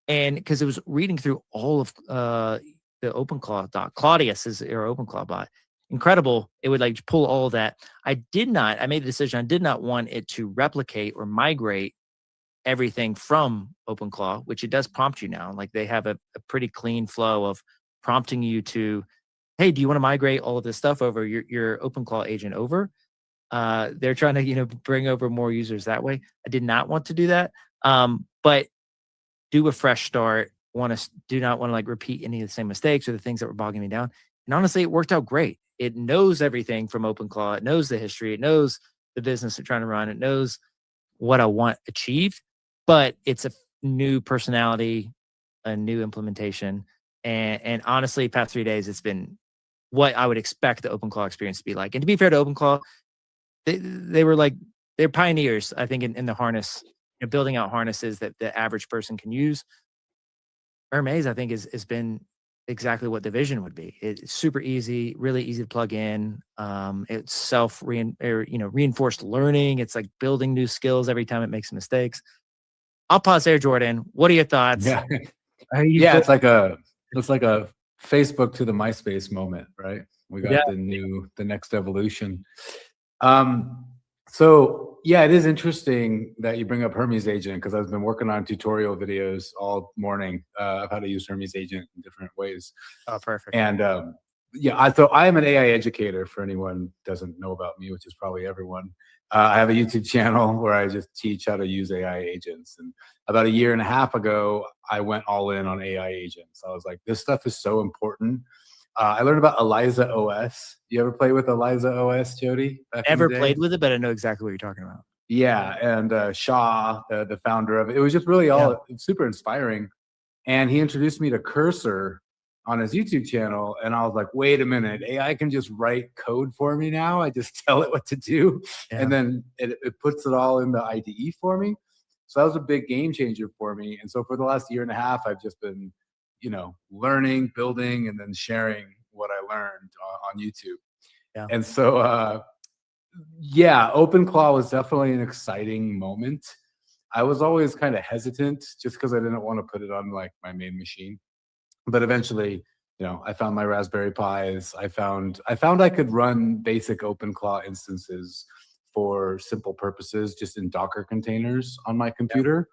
And because it was reading through all of the OpenClaw doc, Claudius is our OpenClaw bot. Incredible. It would like pull all of that. I made a decision. I did not want it to replicate or migrate everything from OpenClaw, which it does prompt you now. Like they have a pretty clean flow of prompting you to, hey, do you want to migrate all of this stuff over your OpenClaw agent over? They're trying to, bring over more users that way. I did not want to do that. But do a fresh start. Do not want to like repeat any of the same mistakes or the things that were bogging me down. And honestly, it worked out great. It knows everything from OpenClaw. It knows the history. It knows the business they're trying to run. It knows what I want achieved, but it's a new personality, a new implementation. And honestly, past 3 days, it's been what I would expect the OpenClaw experience to be like. And to be fair to OpenClaw, they're pioneers, I think, in the harness, building out harnesses that the average person can use. Hermes, I think, has been exactly what the vision would be. It's super easy, really easy to plug in. It's reinforced learning. It's like building new skills every time it makes mistakes. I'll pause there, Jordan. What are your thoughts? Yeah, it's like a Facebook to the MySpace moment, right? We got the next evolution. So yeah, it is interesting that you bring up Hermes agent because I've been working on tutorial videos all morning of how to use Hermes agent in different ways. Oh, perfect. And I am an AI educator for anyone who doesn't know about me, which is probably everyone. I have a YouTube channel where I just teach how to use AI agents. And about 1.5 years ago, I went all in on AI agents. I was like, this stuff is so important. I learned about Eliza OS. You ever play with Eliza OS, Jody? Never played with it, but I know exactly what you're talking about. Yeah, and Shah, the founder of it, it was just really super inspiring. And he introduced me to Cursor on his YouTube channel, and I was like, wait a minute, AI can just write code for me now. I just tell it what to do, and then it puts it all in the IDE for me. So that was a big game changer for me. And so for the last 1.5 years, I've just been learning, building, and then sharing what I learned on YouTube. Yeah. And so, OpenClaw was definitely an exciting moment. I was always kind of hesitant just because I didn't want to put it on like my main machine. But eventually, I found my Raspberry Pis. I found I could run basic OpenClaw instances for simple purposes just in Docker containers on my computer.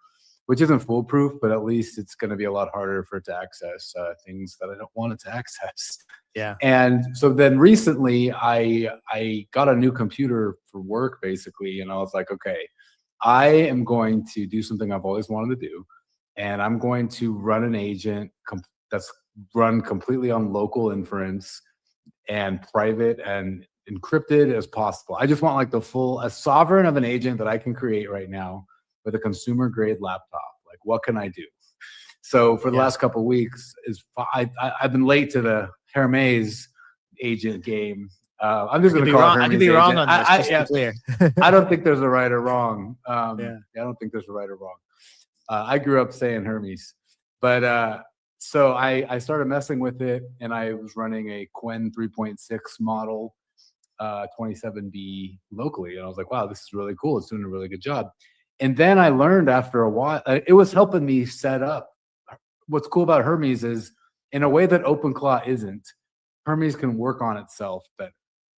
Which isn't foolproof, but at least it's going to be a lot harder for it to access things that I don't want it to access. Yeah. And so then recently I got a new computer for work basically. And I was like, okay, I am going to do something I've always wanted to do. And I'm going to run an agent that's run completely on local inference and private and encrypted as possible. I just want like a sovereign of an agent that I can create right now with a consumer grade laptop. Like, what can I do? So for the last couple of weeks, I've been late to the Hermes agent game. I'm just going to call it Hermes. I could be wrong on this. Just to be clear. I don't think there's a right or wrong. Yeah. I don't think there's a right or wrong. I grew up saying Hermes, but so I started messing with it, and I was running a Qwen 3.6 model, 27B locally, and I was like, wow, this is really cool. It's doing a really good job. And then I learned after a while, it was helping me set up. What's cool about Hermes is, in a way that OpenClaw isn't, Hermes can work on itself, but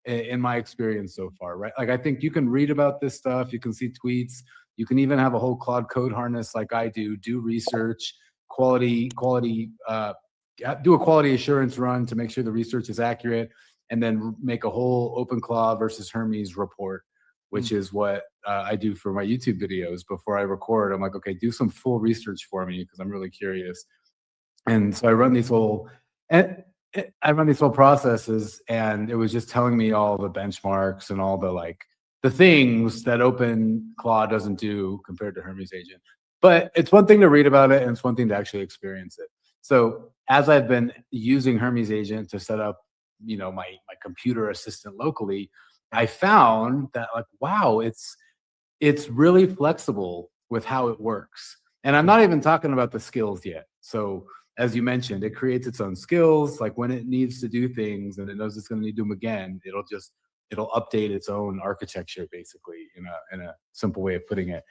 in my experience so far, right? Like, I think you can read about this stuff, you can see tweets, you can even have a whole Claude code harness like I do research, do a quality assurance run to make sure the research is accurate, and then make a whole OpenClaw versus Hermes report, which is what I do for my YouTube videos before I record. I'm like, okay, do some full research for me because I'm really curious. And so I run these whole processes, and it was just telling me all the benchmarks and all the things that OpenClaw doesn't do compared to Hermes Agent. But it's one thing to read about it, and it's one thing to actually experience it. So as I've been using Hermes Agent to set up, my computer assistant locally, I found that, like, wow, it's really flexible with how it works. And I'm not even talking about the skills yet. So as you mentioned, it creates its own skills. Like, when it needs to do things and it knows it's going to need to do them again, it'll update its own architecture, basically, in a simple way of putting it.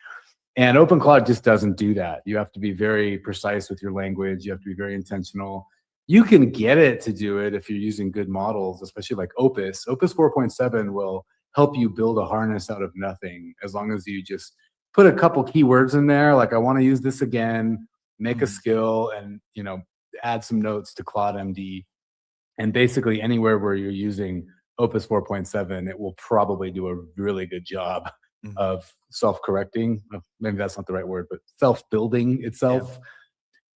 And OpenClaw just doesn't do that. You have to be very precise with your language. You have to be very intentional. You can get it to do it if you're using good models, especially like Opus. Opus 4.7 will help you build a harness out of nothing, as long as you just put a couple keywords in there, like, I want to use this again, make a skill, and add some notes to Claude MD. And basically anywhere where you're using Opus 4.7, it will probably do a really good job of self-correcting. Maybe that's not the right word, but self-building itself. Yeah.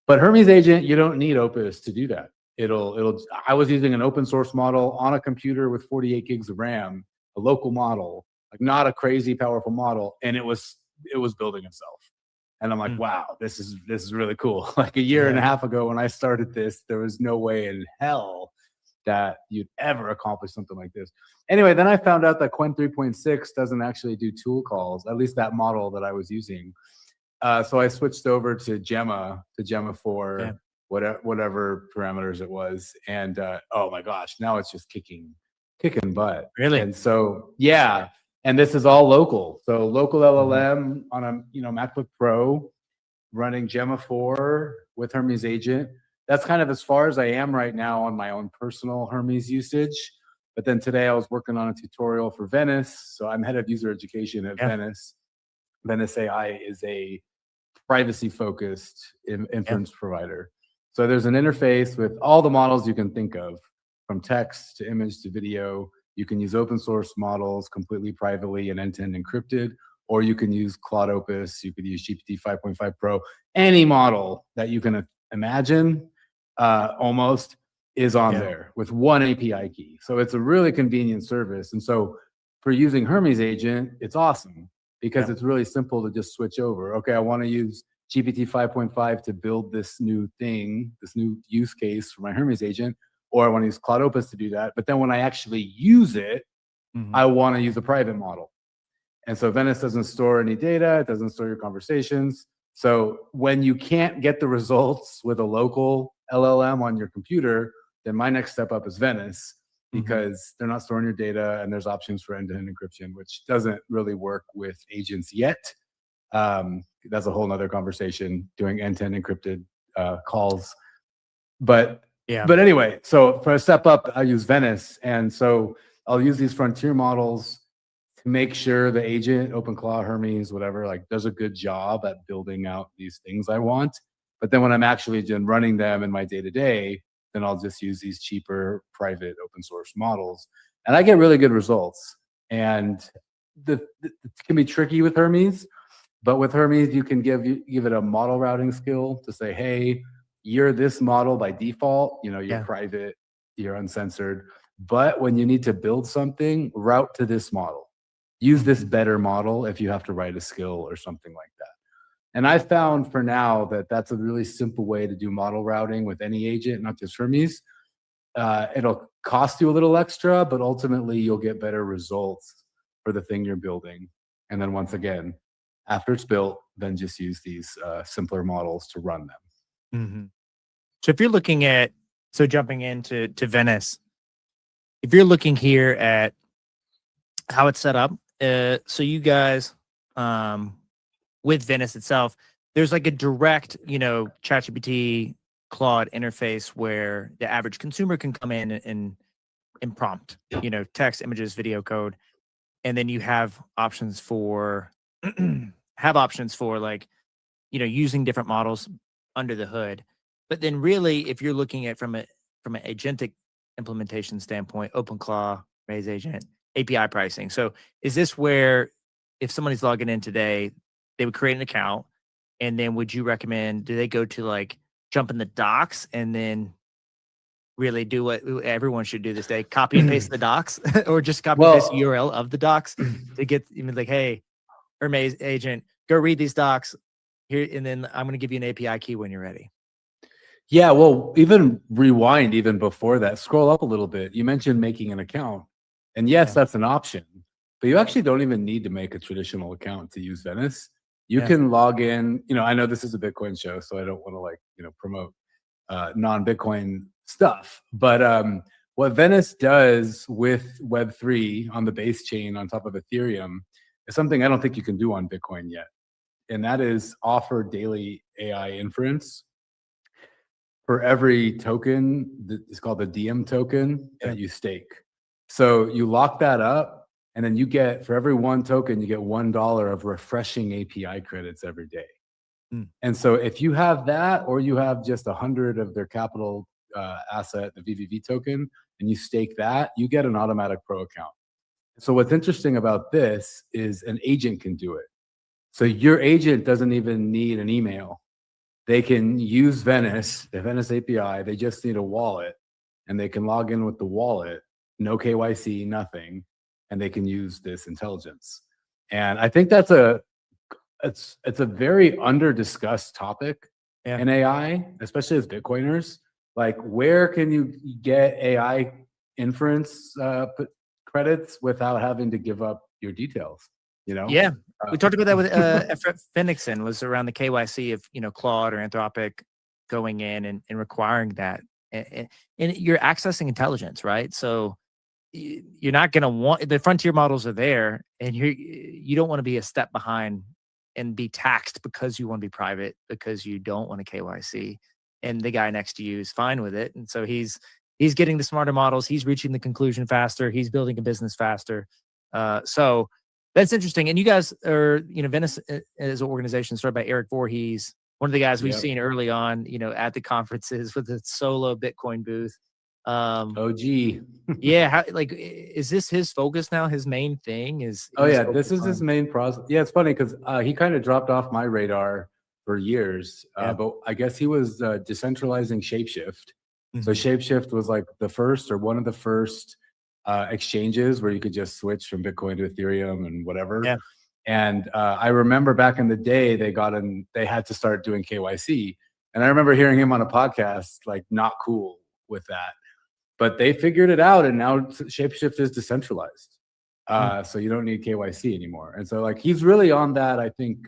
But Hermes Agent, you don't need Opus to do that. I was using an open source model on a computer with 48 gigs of RAM, a local model, like not a crazy powerful model, and it was building itself. And I'm like, wow, this is really cool. Like, a year and a half ago when I started this, there was no way in hell that you'd ever accomplish something like this. Anyway, then I found out that Qwen 3.6 doesn't actually do tool calls, at least that model that I was using. So I switched over to Gemma 4, whatever parameters it was. And oh my gosh, now it's just kicking butt. Really? And so, yeah. And this is all local. So local LLM on a MacBook Pro running Gemma 4 with Hermes Agent. That's kind of as far as I am right now on my own personal Hermes usage. But then today I was working on a tutorial for Venice. So I'm head of user education at Venice. Venice AI is a privacy-focused inference provider. So there's an interface with all the models you can think of, from text to image to video. You can use open source models completely privately and end-to-end encrypted, or you can use Claude Opus, you could use GPT 5.5 Pro. Any model that you can imagine almost is on there with one API key. So it's a really convenient service. And so for using Hermes Agent, it's awesome because it's really simple to just switch over. Okay, I want to use GPT 5.5 to build this new thing, this new use case for my Hermes Agent, or I want to use Claude Opus to do that. But then when I actually use it, I want to use a private model. And so Venice doesn't store any data. It doesn't store your conversations. So when you can't get the results with a local LLM on your computer, then my next step up is Venice, because they're not storing your data and there's options for end-to-end encryption, which doesn't really work with agents yet. That's a whole nother conversation, doing end-to-end encrypted calls. But anyway, so for a step up, I use Venice. And so I'll use these frontier models to make sure the agent, OpenClaw, Hermes, whatever, like, does a good job at building out these things I want. But then when I'm actually running them in my day-to-day, then I'll just use these cheaper private open source models, and I get really good results. And it can be tricky with Hermes, but with Hermes, you can give it a model routing skill to say, hey, you're this model by default, you're private, you're uncensored. But when you need to build something, route to this model. Use this better model if you have to write a skill or something like that. And I found for now that that's a really simple way to do model routing with any agent, not just Hermes. It'll cost you a little extra, but ultimately you'll get better results for the thing you're building. And then once again, after it's built, then just use these simpler models to run them. Mm-hmm. So if you're looking at, jumping into Venice, if you're looking here at how it's set up, so you guys, with Venice itself, there's like a direct, ChatGPT Claude interface where the average consumer can come in and prompt, text, images, video, code, and then you have options for like, using different models under the hood. But then really, if you're looking at from an agentic implementation standpoint, OpenClaw, Raise Agent, API pricing. So is this where if somebody's logging in today, they would create an account, and then would you recommend, do they go to like jump in the docs and then really do what everyone should do this day, copy and paste the docs, or just copy and paste the URL of the docs to get even like, hey, Hermes agent, go read these docs here, and then I'm going to give you an API key when you're ready. Yeah, well, even rewind even before that, scroll up a little bit. You mentioned making an account, and yes, that's an option, but you actually don't even need to make a traditional account to use Venice. You can log in. I know this is a Bitcoin show, so I don't want to promote non-Bitcoin stuff. But what Venice does with Web3 on the base chain on top of Ethereum is something I don't think you can do on Bitcoin yet, and that is offer daily AI inference for every token. It's called the DM token that you stake. So you lock that up, and then you get, for every one token, you get $1 of refreshing API credits every day. And so if you have that, or you have just 100 of their capital asset, the VVV token, and you stake that, you get an automatic pro account. So what's interesting about this is an agent can do it. So your agent doesn't even need an email. They can use Venice, the Venice API. They just need a wallet, and they can log in with the wallet, no KYC, nothing, and they can use this intelligence. And I think that's it's a very under-discussed topic in AI, especially as Bitcoiners. Like, where can you get AI inference credits without having to give up your details? Yeah, we talked about that with Phoenixon, was around the KYC of Claude or Anthropic going in and requiring that, and you're accessing intelligence, right? So you're not going to want, the frontier models are there, and you don't want to be a step behind and be taxed because you want to be private, because you don't want a KYC, and the guy next to you is fine with it, and so he's getting the smarter models, he's reaching the conclusion faster, he's building a business faster. So that's interesting. And you guys are, Venice as an organization started by Eric Voorhees, one of the guys we've seen early on, at the conferences with the solo Bitcoin booth. OG. Yeah. Is this his focus now? His main thing is? This is his main process. Yeah, it's funny because he kind of dropped off my radar for years, but I guess he was decentralizing Shapeshift. So Shapeshift was like the first, or one of the first exchanges where you could just switch from Bitcoin to Ethereum and whatever. Yeah. And I remember back in the day, they had to start doing KYC. And I remember hearing him on a podcast, like, not cool with that. But they figured it out, and now Shapeshift is decentralized. So you don't need KYC anymore. And so, like, he's really on that, I think,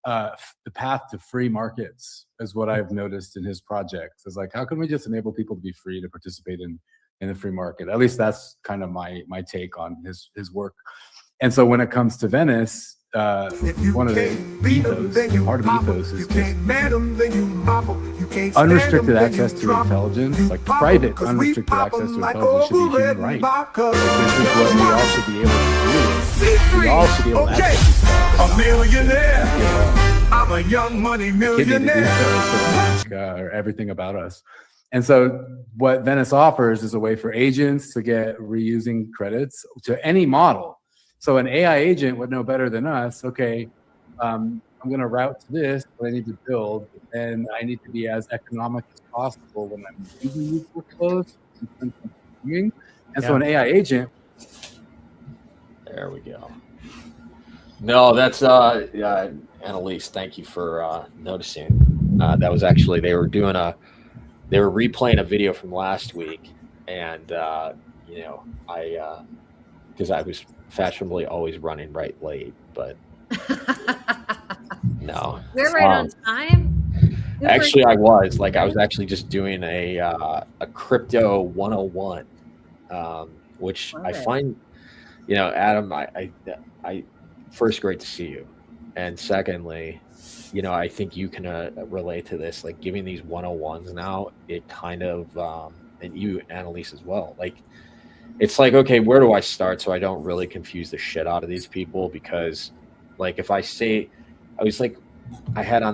the path to free markets is what I've noticed in his projects. Is like, how can we just enable people to be free to participate in the free market? At least that's kind of my take on his work. And so when it comes to Venice, one of the ethos, part of ethos is just unrestricted access to intelligence, like private unrestricted access to intelligence should be a human right. Like, this is what we all should be able to do. We all should be able to access this stuff. A millionaire. I'm a young money millionaire. Or everything about us. And so what Venice offers is a way for agents to get reusing credits to any model. So an AI agent would know better than us. Okay, I'm going to route to this, but I need to build, and I need to be as economic as possible when I'm using these workflows. And so an AI agent. There we go. No, that's Annelise. Thank you for noticing. That was actually they were replaying a video from last week, and because I was fashionably always running right late, but no, we're right on time. Actually, I was actually just doing a crypto 101, which I find, Adam, I first, great to see you, and secondly, I think you can relate to this, like giving these 101s now, it kind of, and you, Annelise, as well, like, it's like, okay, where do I start so I don't really confuse the shit out of these people? Because, like, if I say, I had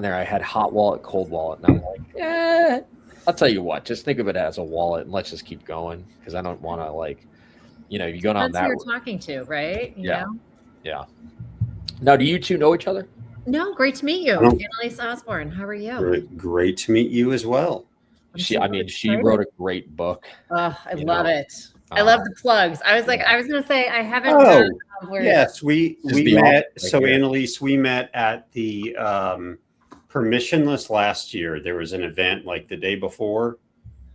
hot wallet, cold wallet, and I'm like, I'll tell you what, just think of it as a wallet and let's just keep going, because I don't want to, like, you go down that. That's who you're talking to, right? Yeah. Now, do you two know each other? No, great to meet you. Annelise Osborne, how are you? Great to meet you as well. She wrote a great book. Oh, I love it. I love the plugs. I was going to say, I haven't. Yes, we met. So Annelise, we met at the Permissionless last year. There was an event like the day before.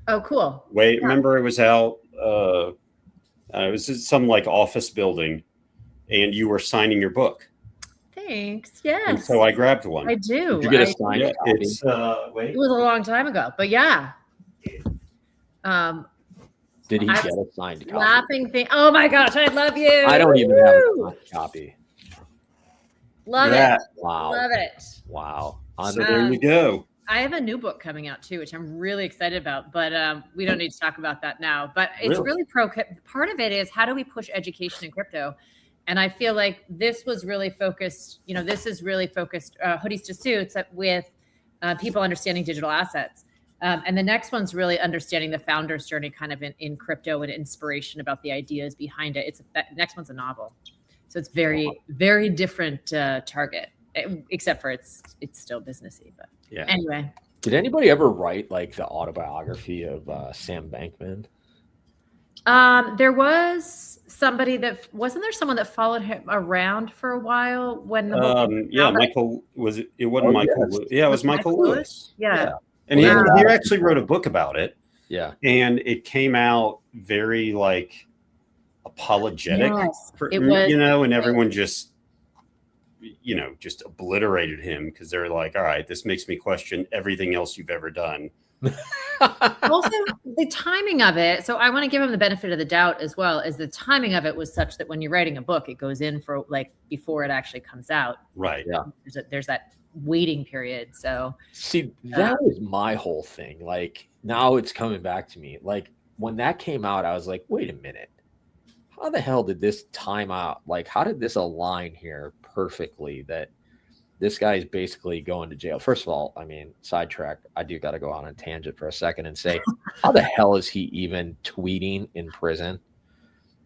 Oh, cool. Remember it was out, it was in some like office building, and you were signing your book. Thanks. Yes. And so I grabbed one. I do. Did you get a signed copy? It was a long time ago, but yeah. Did he get a signed copy? Laughing thing. Oh my gosh, I love you. I don't even have a signed copy. Love it. Wow. Love it. Wow. So there you go. I have a new book coming out too, which I'm really excited about, but we don't need to talk about that now. But it's really part of it is how do we push education in crypto? And I feel like this was really focused, this is really focused, hoodies to suits with people understanding digital assets. And the next one's really understanding the founder's journey kind of in crypto and inspiration about the ideas behind it. Next one's a novel. So it's very, very different target, except for it's still businessy. But anyway. Did anybody ever write like the autobiography of Sam Bankman? There was somebody wasn't there someone that followed him around for a while when the Michael was it wasn't Michael. Yes. Yeah, it was Michael Lewis. Yeah. And he actually wrote a book about it. Yeah. And it came out very like apologetic. Yes, it was, and everyone just obliterated him because they're like, all right, this makes me question everything else you've ever done. Also, the timing of it. So I want to give him the benefit of the doubt as well, as the timing of it was such that when you're writing a book, it goes in for like before it actually comes out. Right. Yeah. There's that waiting period. So see, that was my whole thing. Like now it's coming back to me. Like when that came out, I was like, wait a minute. How the hell did this time out? Like, how did this align here perfectly that this guy is basically going to jail? First of all, I mean, sidetrack. I do got to go on a tangent for a second and say, how the hell is he even tweeting in prison?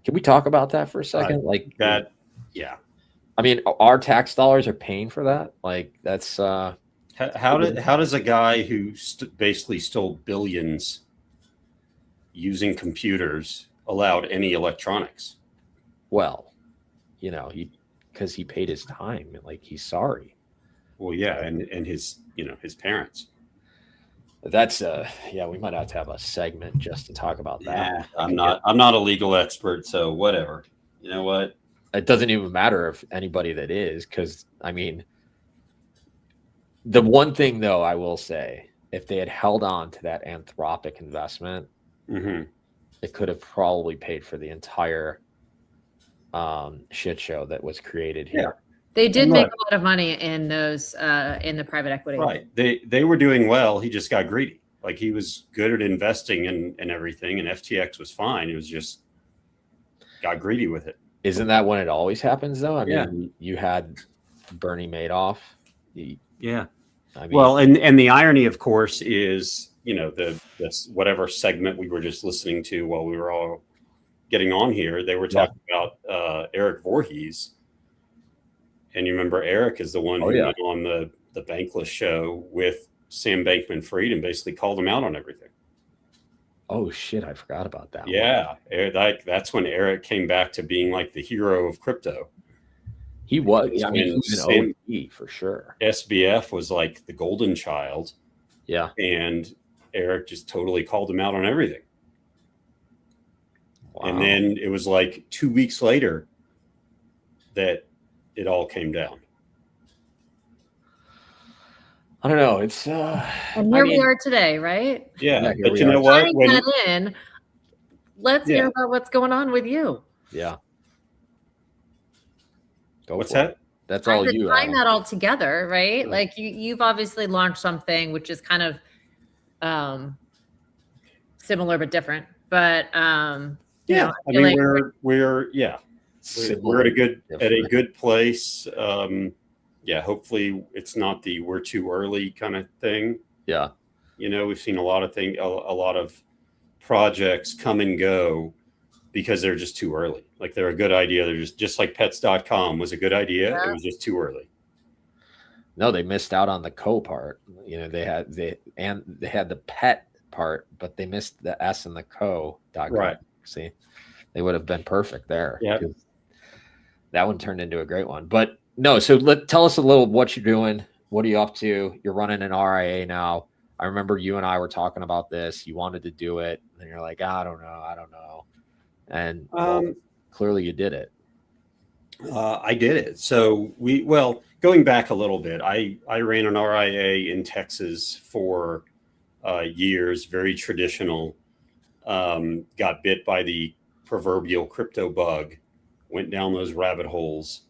Can we talk about that for a second? Like that. Yeah. I mean, our tax dollars are paying for that. Like that's how does a guy who basically stole billions using computers allowed any electronics? Well, because he paid his time, like he's sorry. Well, yeah, and his his parents. That's we might have to have a segment just to talk about that. Yeah, I'm not a legal expert, so whatever. You know what? It doesn't even matter if anybody that is, because I mean, the one thing though I will say, if they had held on to that Anthropic investment, it could have probably paid for the entire shit show that was created here. Yeah. They did make a lot of money in those in the private equity. Right. They were doing well. He just got greedy. Like he was good at investing and everything, and FTX was fine. It was just got greedy with it. Isn't that when it always happens though? I mean, you had Bernie Madoff. Yeah. I mean, well, and the irony, of course, is this whatever segment we were just listening to while we were all getting on here, they were talking about Eric Voorhees. And you remember Eric is the one who went on the Bankless show with Sam Bankman-Fried and basically called him out on everything. Oh shit, I forgot about that. Yeah, that's when Eric came back to being like the hero of crypto. He was. I mean, he was an OG for sure. SBF was like the golden child. Yeah. And Eric just totally called him out on everything. Wow. And then it was like 2 weeks later that it all came down. I don't know. It's and here we are today, right? Yeah, but you know what? Let's hear about what's going on with you. Yeah. What's that? That's all you. Tying that all together, right? Yeah. Like you've obviously launched something which is kind of similar but different. But yeah, I mean we're at a good place. Yeah, hopefully it's not the we're too early kind of thing. Yeah. We've seen a lot of projects come and go because they're just too early. Like they're a good idea. They're just like pets.com was a good idea. Yeah. It was just too early. No, they missed out on the co part. They had the pet part, but they missed the S and the co.com. Right. See, they would have been perfect there. Yeah. That one turned into a great one. But no, so tell us a little what you're doing. What are you up to? You're running an RIA now. I remember you and I were talking about this. You wanted to do it. And you're like, I don't know. And clearly you did it. I did it. So going back a little bit, I ran an RIA in Texas for years, very traditional. Got bit by the proverbial crypto bug, went down those rabbit holes,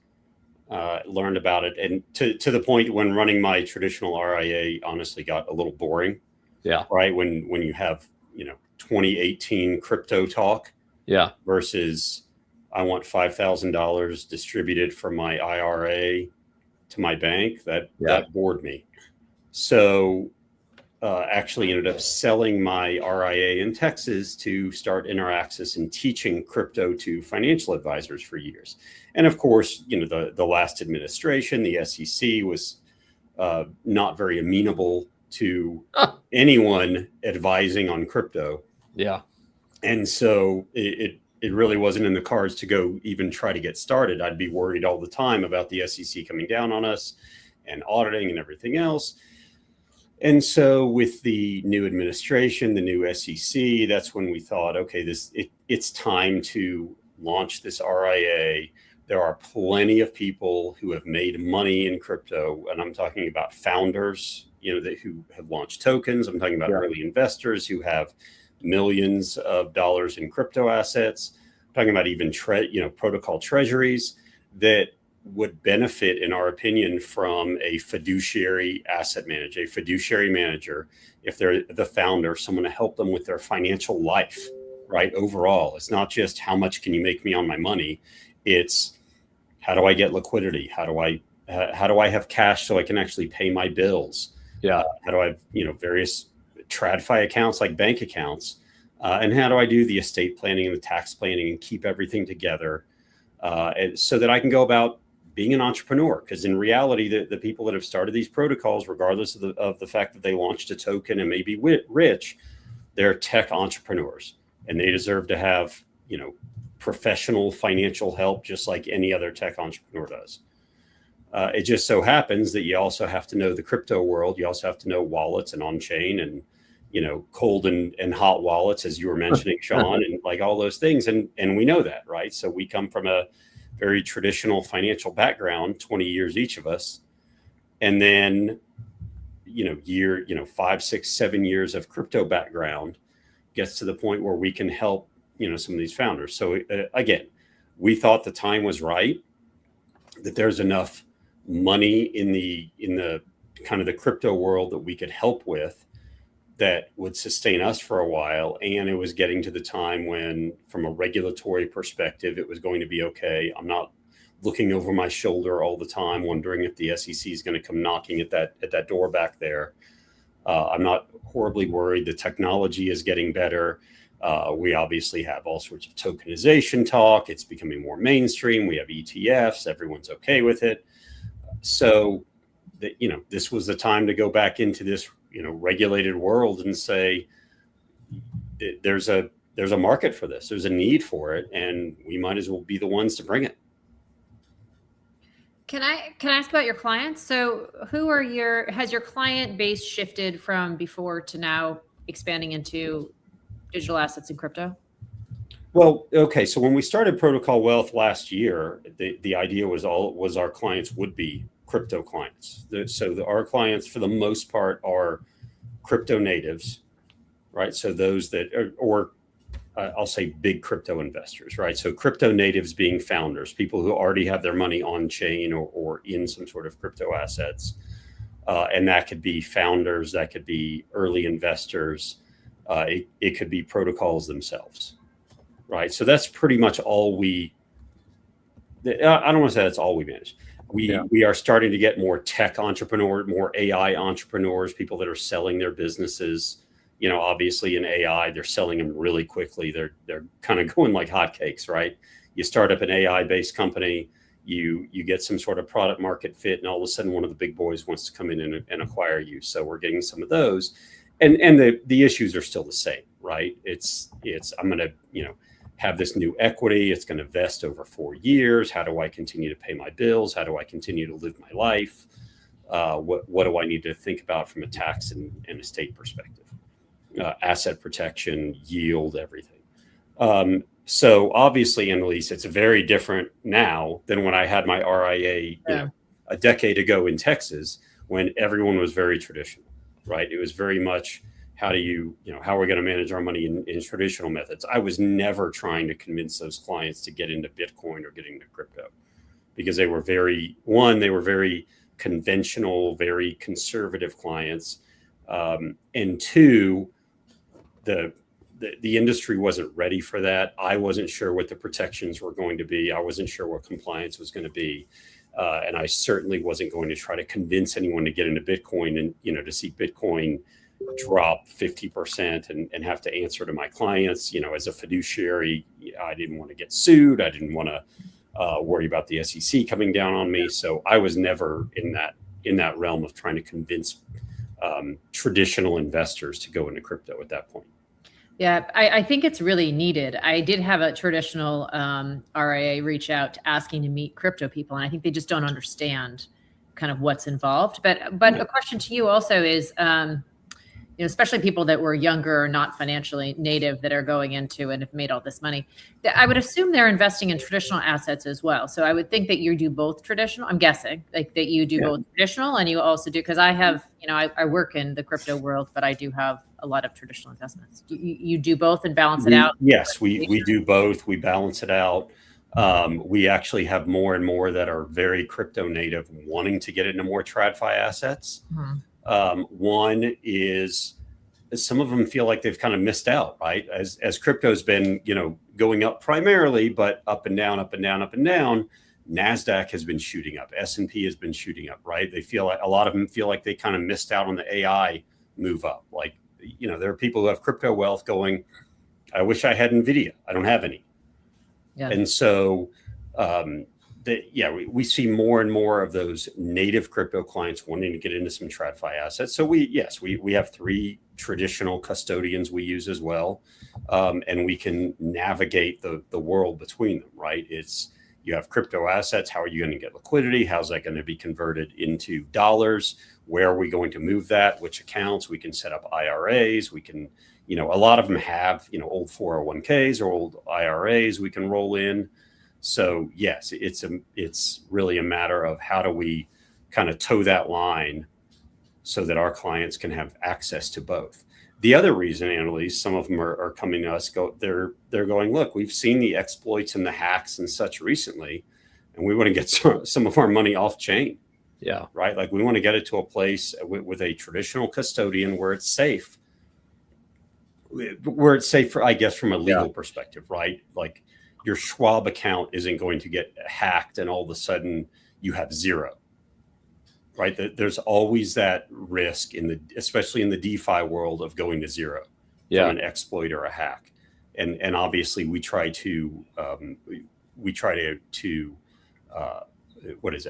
learned about it. And to the point when running my traditional RIA honestly got a little boring. Yeah. Right. When you have, 2018 crypto talk. Yeah. Versus I want $5,000 distributed from my IRA to my bank. That bored me. So actually ended up selling my RIA in Texas to start Interaxis and teaching crypto to financial advisors for years. And of course, the last administration, the SEC was not very amenable to anyone advising on crypto. Yeah. And so it really wasn't in the cards to go even try to get started. I'd be worried all the time about the SEC coming down on us and auditing and everything else. And so with the new administration, the new SEC, that's when we thought, okay, it's time to launch this RIA. There are plenty of people who have made money in crypto, and I'm talking about founders, who have launched tokens. I'm talking about early investors who have millions of dollars in crypto assets. I'm talking about even protocol treasuries that would benefit, in our opinion, from a fiduciary asset manager, a fiduciary manager, if they're the founder, someone to help them with their financial life, right? Overall, it's not just how much can you make me on my money. It's how do I get liquidity? How do I have cash so I can actually pay my bills? Yeah. How do I have, various TradFi accounts like bank accounts? And how do I do the estate planning and the tax planning and keep everything together so that I can go about being an entrepreneur? Because in reality, the people that have started these protocols, regardless of the fact that they launched a token and may be rich, they're tech entrepreneurs, and they deserve to have, professional financial help just like any other tech entrepreneur does. It just so happens that you also have to know the crypto world. You also have to know wallets and on-chain and, cold and hot wallets, as you were mentioning, Sean, and like all those things. And we know that, right? So we come from a very traditional financial background, 20 years each of us. And then, 5, 6, 7 years of crypto background gets to the point where we can help, some of these founders. So again, we thought the time was right, that there's enough money in the kind of the crypto world that we could help with that would sustain us for a while. And it was getting to the time when, from a regulatory perspective, it was going to be okay. I'm not looking over my shoulder all the time, wondering if the SEC is going to come knocking at that door back there. I'm not horribly worried. The technology is getting better. We obviously have all sorts of tokenization talk. It's becoming more mainstream. We have ETFs. Everyone's okay with it. So, this was the time to go back into this, regulated world and say, there's a market for this. There's a need for it, and we might as well be the ones to bring it. Can I ask about your clients? So has your client base shifted from before to now expanding into digital assets and crypto? Well, okay. So when we started Protocol Wealth last year, the idea was our clients would be crypto clients. Our clients, for the most part, are crypto natives, right? So those that I'll say big crypto investors, right? So crypto natives being founders, people who already have their money on chain or in some sort of crypto assets. And that could be founders, that could be early investors. It could be protocols themselves, right? So that's pretty much all I don't want to say that's all we manage. We are starting to get more tech entrepreneurs, more AI entrepreneurs, people that are selling their businesses. Obviously in AI, they're selling them really quickly. They're kind of going like hotcakes, right? You start up an AI-based company, you get some sort of product market fit, and all of a sudden one of the big boys wants to come in and acquire you. So we're getting some of those, and the issues are still the same, right? It's I'm going to have this new equity. It's going to vest over 4 years. How do I continue to pay my bills? How do I continue to live my life? What do I need to think about from a tax and estate perspective? Asset protection, yield, everything. So obviously, Annelise, it's very different now than when I had my RIA a decade ago in Texas, when everyone was very traditional, right? It was very much, how are we going to manage our money in traditional methods? I was never trying to convince those clients to get into Bitcoin or get into crypto, because they were very conventional, very conservative clients. And two, the industry wasn't ready for that. I wasn't sure what the protections were going to be. I wasn't sure what compliance was going to be. And I certainly wasn't going to try to convince anyone to get into Bitcoin and, to see Bitcoin drop 50% and have to answer to my clients. As a fiduciary, I didn't want to get sued. I didn't want to worry about the SEC coming down on me. So I was never in that realm of trying to convince traditional investors to go into crypto at that point. Yeah, I think it's really needed. I did have a traditional RIA reach out asking to meet crypto people, and I think they just don't understand kind of what's involved. But a question to you also is, especially people that were younger or not financially native that are going into and have made all this money, I would assume they're investing in traditional assets as well. So I would think that you do both traditional. I'm guessing like that you do both traditional, and you also do, because I have, I work in the crypto world, but I do have a lot of traditional investments. You do both and balance it out? Yes, we do both. We balance it out. We actually have more and more that are very crypto native wanting to get into more TradFi assets. Mm-hmm. One is, some of them feel like they've kind of missed out, right? As crypto's been, going up primarily, but up and down, up and down, up and down. NASDAQ has been shooting up. S&P has been shooting up, right? They feel like, a lot of them feel like they kind of missed out on the AI move up. Like, there are people who have crypto wealth going, I wish I had Nvidia. I don't have any. Yeah. And so, we see more and more of those native crypto clients wanting to get into some TradFi assets. So we have 3 traditional custodians we use as well. And we can navigate the world between them, right? You have crypto assets. How are you going to get liquidity? How's that going to be converted into dollars? Where are we going to move that? Which accounts? We can set up IRAs. We can, a lot of them have, old 401ks or old IRAs we can roll in. So yes, it's really a matter of how do we kind of toe that line so that our clients can have access to both. The other reason, Annelise, some of them are coming to us, they're going, look, we've seen the exploits and the hacks and such recently, and we want to get some of our money off chain. Yeah. Right. Like we want to get it to a place with a traditional custodian where it's safe. I guess, from a legal perspective, right? Like your Schwab account isn't going to get hacked and all of a sudden you have zero. right? There's always that risk especially in the DeFi world, of going to zero from an exploit or a hack. And obviously we try to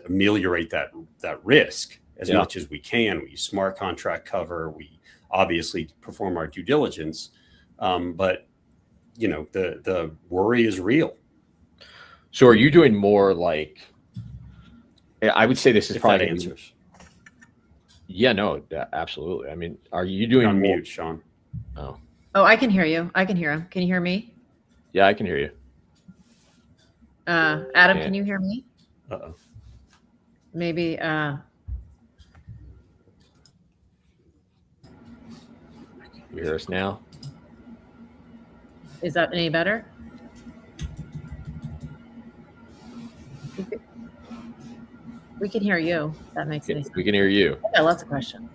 ameliorate that risk as much as we can. We use smart contract cover. We obviously perform our due diligence, but the worry is real. So are you doing more like? I would say this is probably that answers. Yeah, no, absolutely. I mean, are you doing on more? Mute, Sean? Oh, I can hear you. I can hear him. Can you hear me? Yeah, I can hear you. Adam, can you hear me? Uh-oh. Maybe. You hear us now? Is that any better? We can hear you. That makes any sense. We can hear you. I got lots of questions.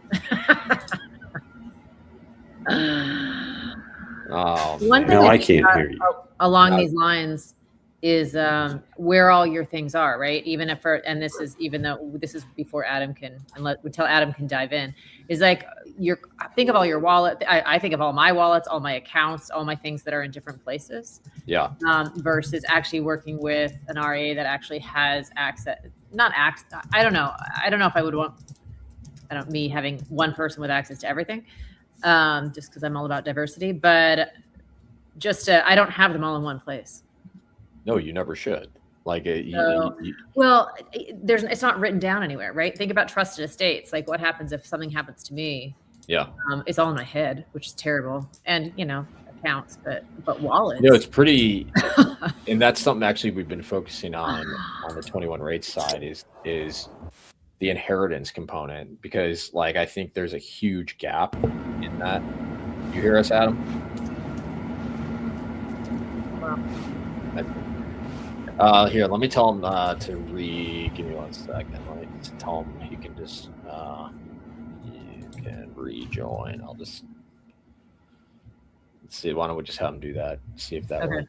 One thing I can't hear you. Along these lines is where all your things are, right? Even if, and this is, even though this is before Adam can, until Adam can dive in, is like think of all your wallet. I think of all my wallets, all my accounts, all my things that are in different places. Yeah. Versus actually working with an RA that actually has access, not access. I don't know if I would want, me having one person with access to everything, just because I'm all about diversity, but just I don't have them all in one place. No, you never should. Like, it's not written down anywhere, right? Think about trusted estates. Like, what happens if something happens to me? Yeah, it's all in my head, which is terrible. And accounts, but wallets. No, it's pretty, and that's something actually we've been focusing on the 21 rates side is the inheritance component, because like I think there's a huge gap in that. You hear us, Adam? Here, let me tell him to give me 1 second. Let me tell him he can just you can rejoin. I'll just let's see. Why don't we just have him do that? See if that works.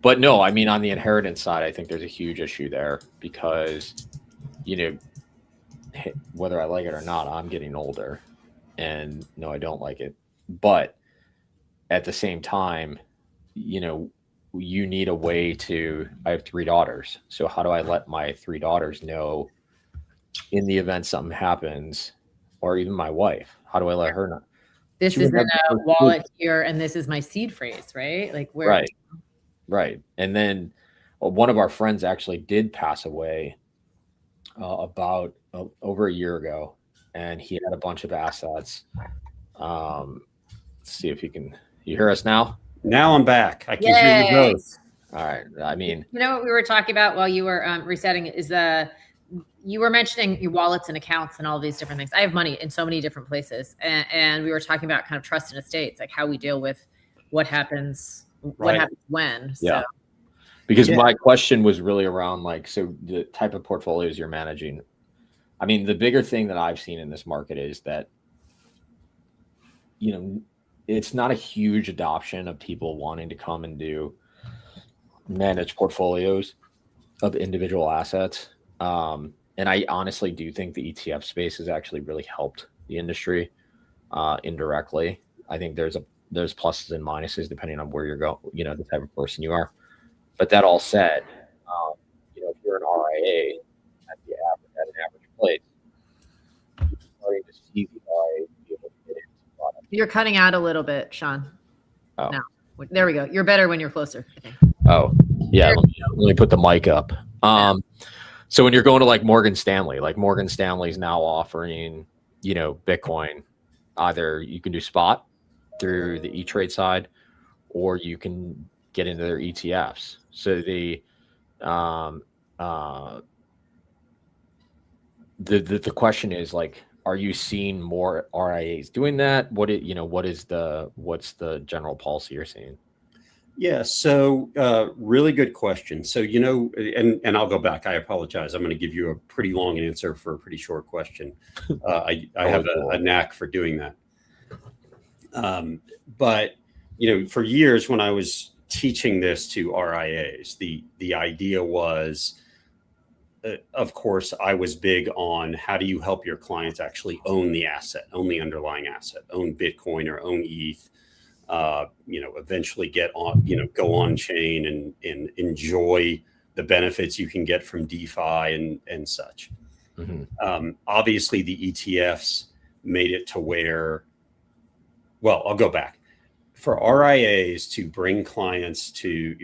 But no, I mean, on the inheritance side, I think there's a huge issue there because, whether I like it or not, I'm getting older, and no, I don't like it. But at the same time, you need a way to, I have 3 daughters. So how do I let my 3 daughters know in the event something happens, or even my wife? How do I let her know? This is in a wallet here, and this is my seed phrase, right? Like where? Right. And then one of our friends actually did pass away about over a year ago, and he had a bunch of assets. Let's see if you hear us now? Now I'm back. I can hear you both. All right. I mean, what we were talking about while you were resetting is you were mentioning your wallets and accounts and all these different things. I have money in so many different places, and we were talking about kind of trusted estates, like how we deal with what happens when. Yeah. Because my question was really around so the type of portfolios you're managing. I mean, the bigger thing that I've seen in this market is that, it's not a huge adoption of people wanting to come and manage portfolios of individual assets. And I honestly do think the ETF space has actually really helped the industry indirectly. I think there's pluses and minuses depending on where you're going, the type of person you are. But that all said, if you're an RIA at an average place, you're starting to see the RIA be able to get into products. You're cutting out a little bit, Sean. Oh. No. There we go. You're better when you're closer, I think. Oh, yeah. Let me put the mic up. So when you're going to Morgan Stanley, Morgan Stanley's now offering, Bitcoin, either you can do spot through the E-Trade side, or you can get into their ETFs. So the question is are you seeing more RIAs doing that? What's the general policy you're seeing? Yeah, so really good question. So, and I'll go back. I apologize. I'm going to give you a pretty long answer for a pretty short question. I have a knack for doing that. But, for years when I was teaching this to RIAs, the idea was of course, I was big on how do you help your clients actually own the asset, own the underlying asset, own Bitcoin or own ETH, eventually get on, go on chain and enjoy the benefits you can get from DeFi and such. Obviously, the ETFs made it to where, well, I'll go back. For RIAs to bring clients to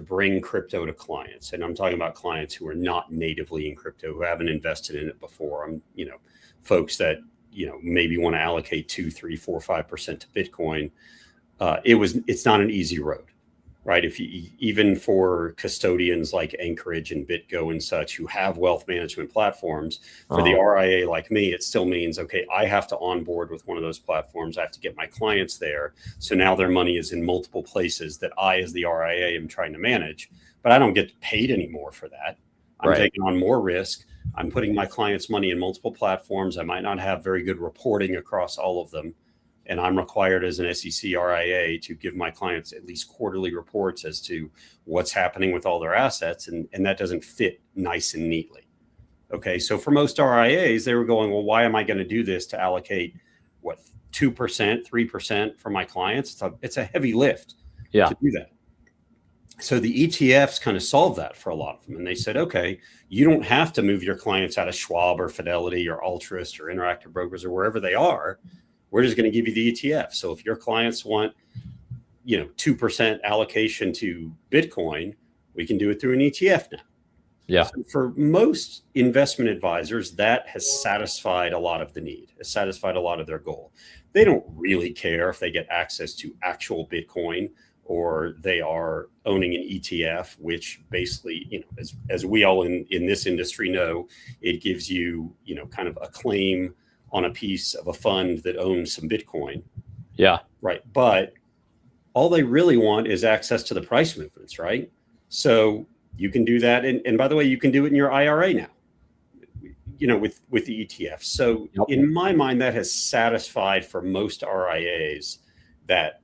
bring crypto to clients, and I'm talking about clients who are not natively in crypto, who haven't invested in it before. Folks that, maybe want to allocate 2, 3, 4, 5% to Bitcoin. It's not an easy road, right? Even for custodians like Anchorage and BitGo and such, who have wealth management platforms, for the RIA like me, it still means, okay, I have to onboard with one of those platforms. I have to get my clients there. So now their money is in multiple places that I, as the RIA, am trying to manage, but I don't get paid anymore for that. I'm taking on more risk. I'm putting my clients' money in multiple platforms. I might not have very good reporting across all of them. And I'm required as an SEC RIA to give my clients at least quarterly reports as to what's happening with all their assets. And that doesn't fit nice and neatly. Okay, so for most RIAs, they were going, well, why am I going to do this to allocate, 2%, 3% for my clients? It's a heavy lift to do that. So the ETFs kind of solved that for a lot of them. And they said, okay, you don't have to move your clients out of Schwab or Fidelity or Altruist or Interactive Brokers or wherever they are. We're just going to give you the ETF. So if your clients want, 2% allocation to Bitcoin, we can do it through an ETF now. Yeah. So for most investment advisors, that has satisfied a lot of the need, has satisfied a lot of their goal. They don't really care if they get access to actual Bitcoin or they are owning an ETF, which basically, as we all in this industry know, it gives you, kind of a claim on a piece of a fund that owns some Bitcoin. Yeah. Right. But all they really want is access to the price movements, right? So you can do that. And by the way, you can do it in your IRA now, with the ETF. So in my mind, that has satisfied for most RIAs that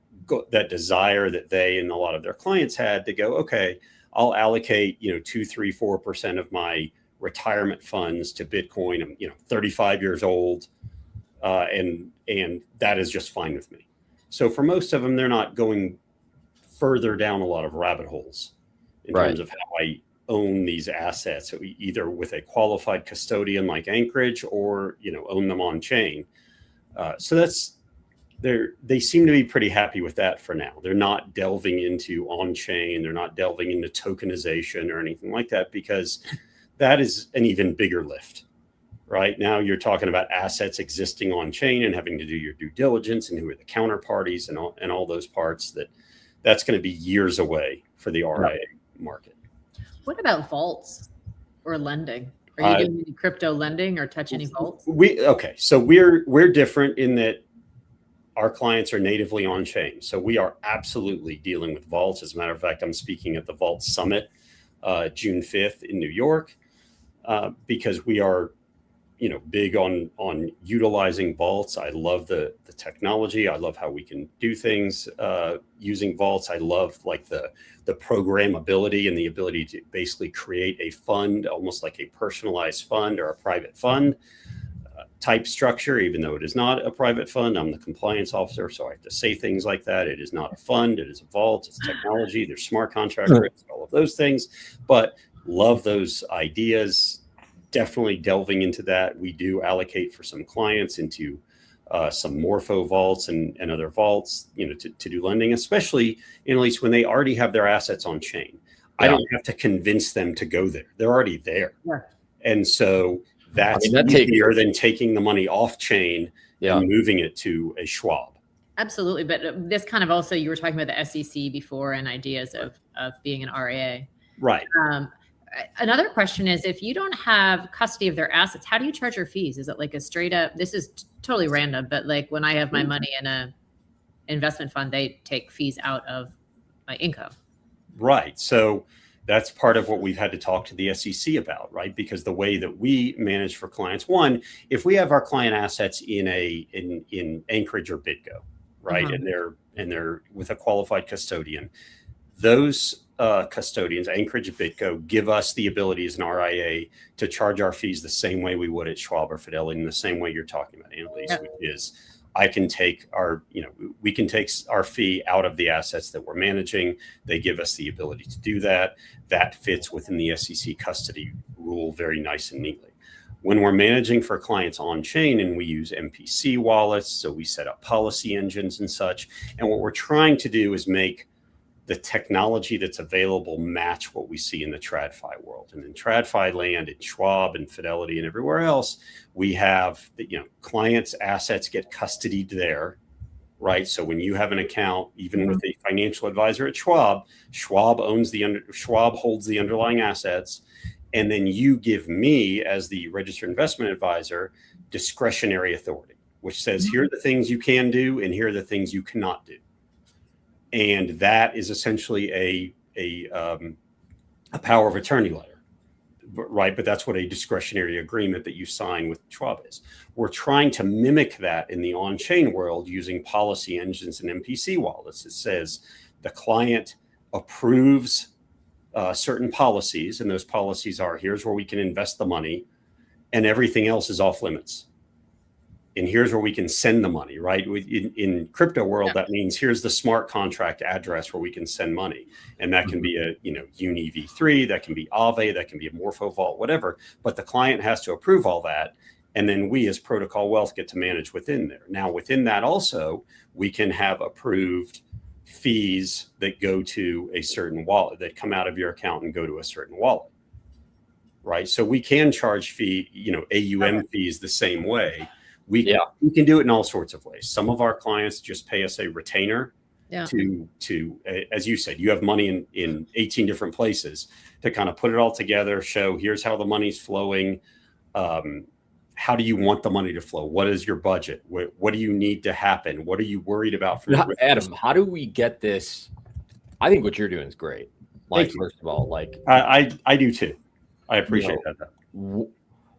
desire that they and a lot of their clients had to go, okay, I'll allocate, 2, 3, 4% of my retirement funds to Bitcoin. I'm 35 years old, and that is just fine with me. So for most of them, they're not going further down a lot of rabbit holes in terms of how I own these assets, either with a qualified custodian like Anchorage or own them on chain. So they seem to be pretty happy with that for now. They're not delving into on chain. They're not delving into tokenization or anything like that, because that is an even bigger lift. Right now, you're talking about assets existing on chain and having to do your due diligence and who are the counterparties and all those parts. That's going to be years away for the RIA market. What about vaults or lending? Are you doing any crypto lending or touch any vaults? So we're different in that our clients are natively on chain. So we are absolutely dealing with vaults. As a matter of fact, I'm speaking at the Vault Summit June 5th in New York because we are big on utilizing vaults. I love the technology. I love how we can do things using vaults. I love the programmability and the ability to basically create a fund, almost like a personalized fund or a private fund type structure, even though it is not a private fund. I'm the compliance officer, so I have to say things like that. It is not a fund. It is a vault. It's technology. There's smart contract risk, all of those things. But love those ideas. Definitely delving into that. We do allocate for some clients into some morpho vaults and other vaults, to do lending, especially at least when they already have their assets on chain. I don't have to convince them to go there. They're already there. Yeah. And so that's easier than taking the money off chain and moving it to a Schwab. Absolutely. But this kind of also, you were talking about the SEC before and ideas of being an RIA. Right. Another question is, if you don't have custody of their assets, how do you charge your fees? Is it like a straight up, this is totally random, but like when I have my money in a investment fund, they take fees out of my income. Right. So that's part of what we've had to talk to the SEC about, right? Because the way that we manage for clients, one, if we have our client assets in Anchorage or BitGo, right, and they're with a qualified custodian, those custodians, Anchorage, Bitco, give us the ability as an RIA to charge our fees the same way we would at Schwab or Fidelity, in the same way you're talking about, Annelise, which is I can take we can take our fee out of the assets that we're managing. They give us the ability to do that. That fits within the SEC custody rule very nice and neatly. When we're managing for clients on chain and we use MPC wallets, so we set up policy engines and such. And what we're trying to do is make the technology that's available match what we see in the TradFi world. And in TradFi land, in Schwab and Fidelity and everywhere else, we have clients' assets get custodied there, right? So when you have an account, even with a financial advisor at Schwab, Schwab holds the underlying assets. And then you give me, as the registered investment advisor, discretionary authority, which says, here are the things you can do and here are the things you cannot do. And that is essentially a power of attorney letter, right? But that's what a discretionary agreement that you sign with Schwab is. We're trying to mimic that in the on-chain world using policy engines and MPC wallets. It says the client approves certain policies, and those policies are, here's where we can invest the money, and everything else is off limits. And here's where we can send the money, right? In crypto world, that means here's the smart contract address where we can send money. And that can be a, Uni V3, that can be Aave, that can be a Morpho Vault, whatever. But the client has to approve all that. And then we as Protocol Wealth get to manage within there. Now, within that also, we can have approved fees that go to a certain wallet, that come out of your account and go to a certain wallet, right? So we can charge AUM fees the same way. We can do it in all sorts of ways. Some of our clients just pay us a retainer to as you said, you have money in 18 different places, to kind of put it all together, show here's how the money's flowing. How do you want the money to flow? What is your budget? What do you need to happen? What are you worried about? Adam, how do we get this? I think what you're doing is great. First of all, I do too. I appreciate that.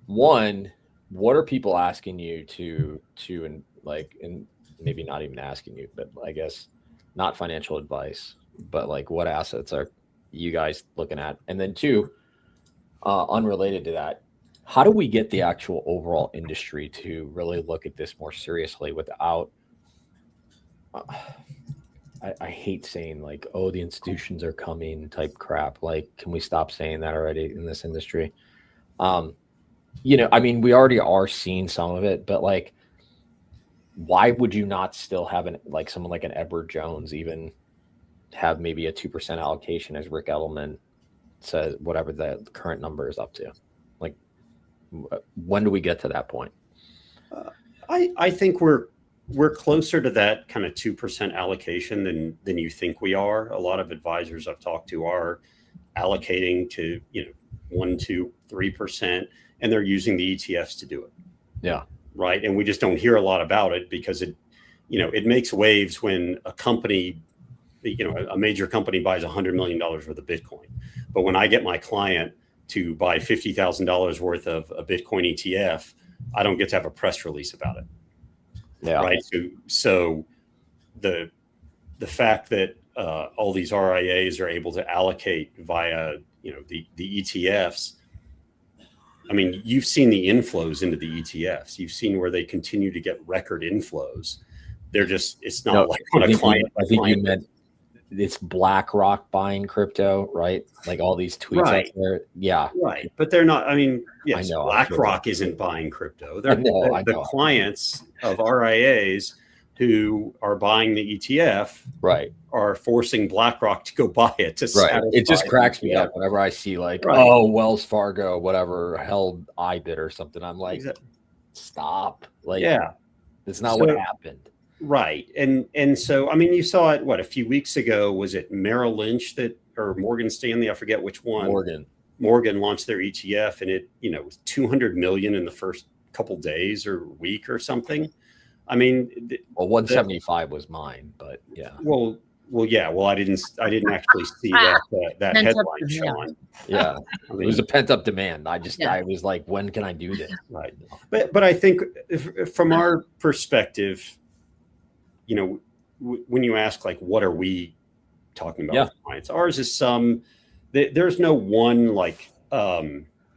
One, what are people asking you to and maybe not even asking you, but I guess not financial advice, but what assets are you guys looking at? And then two, unrelated to that, how do we get the actual overall industry to really look at this more seriously without, I hate saying the institutions are coming type crap. Can we stop saying that already in this industry? We already are seeing some of it, but why would you not still have someone like an Edward Jones even have maybe a 2% allocation, as Rick Edelman says, whatever the current number is up to? When do we get to that point? I think we're closer to that kind of 2% allocation than you think we are. A lot of advisors I've talked to are allocating to 1, 2, 3%, and they're using the ETFs to do it. Yeah. Right. And we just don't hear a lot about it because it makes waves when a company, a major company buys $100 million worth of Bitcoin. But when I get my client to buy $50,000 worth of a Bitcoin ETF, I don't get to have a press release about it. Yeah. Right. So the fact that all these RIAs are able to allocate via, the ETFs. I mean, you've seen the inflows into the ETFs. You've seen where they continue to get record inflows. It's not on a client. I think you meant it's BlackRock buying crypto, right? All these tweets out there. Yeah. Right. But they're not, yes, BlackRock isn't buying crypto. They're the clients of RIAs who are buying the ETF, right, are forcing BlackRock to go buy it. It just cracks me up whenever I see Wells Fargo, whatever, held IBIT or something. I'm like, stop. It's not what happened. Right. And so, you saw it, a few weeks ago, was it Merrill Lynch or Morgan Stanley? I forget which one. Morgan launched their ETF, and it, was 200 million in the first couple days or week or something. 175 was mine, but yeah. Well, I didn't actually see that headline, Sean. Yeah. It was a pent up demand. I was like, when can I do this? Right. But I think from our perspective, when you ask what are we talking about Yeah. with clients. Ours is there's no one like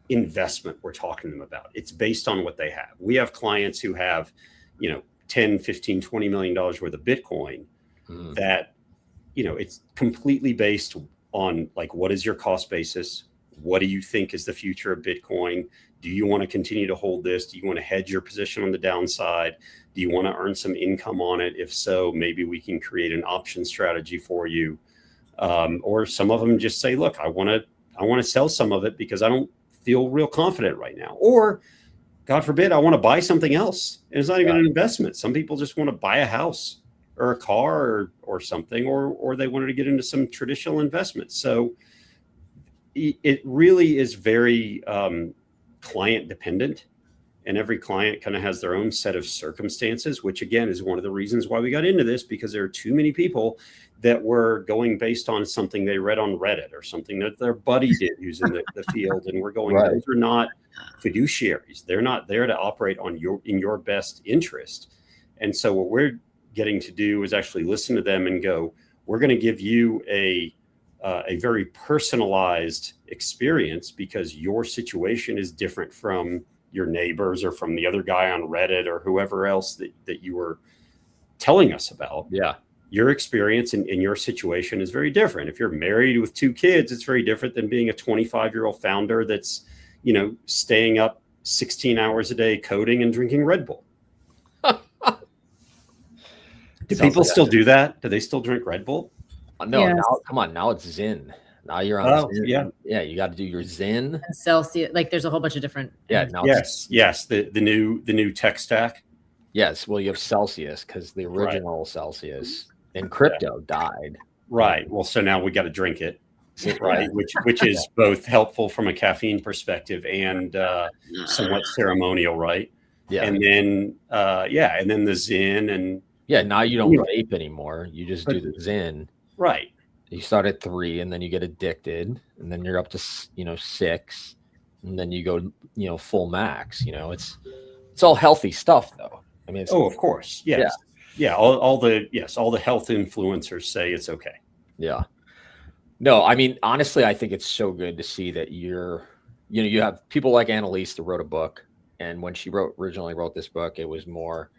investment we're talking to them about. It's based on what they have. We have clients who have, 10, 15, $20 million worth of Bitcoin that, it's completely based on like, what is your cost basis? What do you think is the future of Bitcoin? Do you want to continue to hold this? Do you want to hedge your position on the downside? Do you want to earn some income on it? If so, maybe we can create an option strategy for you. Or some of them just say, look, I want to sell some of it because I don't feel real confident right now. Or God forbid, I want to buy something else. And it's not even an investment. Some people just want to buy a house or a car or something, or they wanted to get into some traditional investments. So it really is very client dependent, and every client kind of has their own set of circumstances, which again is one of the reasons why we got into this, because there are too many people that were going based on something they read on Reddit or something that their buddy did who's in the field, and we're going, those are not fiduciaries. They're not there to operate in your best interest. And so what we're getting to do is actually listen to them and go, we're going to give you a very personalized experience because your situation is different from your neighbors or from the other guy on Reddit or whoever else that you were telling us about. Yeah. Your experience in your situation is very different. If you're married with 2 kids, it's very different than being a 25-year-old founder that's, staying up 16 hours a day coding and drinking Red Bull. Do people still do that? Do they still drink Red Bull? No, Yes. now come on, now it's Zen. Now you're on Zen. yeah. You got to do your Zen. And Celsius, like there's a whole bunch of different. Yeah, now Yes, the new tech stack. Yes, well, you have Celsius because the original Celsius and crypto died. Right. Well, so now we got to drink it, right? which is both helpful from a caffeine perspective and somewhat ceremonial, right? Yeah. And then and then the Zen and now you don't vape anymore. You just do the Zen. Right. You start at 3 and then you get addicted and then you're up to 6 and then you go full max. It's all healthy stuff though. I mean, of course, yes, yeah. All the health influencers say it's okay. Yeah. No, I mean, honestly, I think it's so good to see that you have people like Annelise that wrote a book, and when she originally wrote this book, it was more.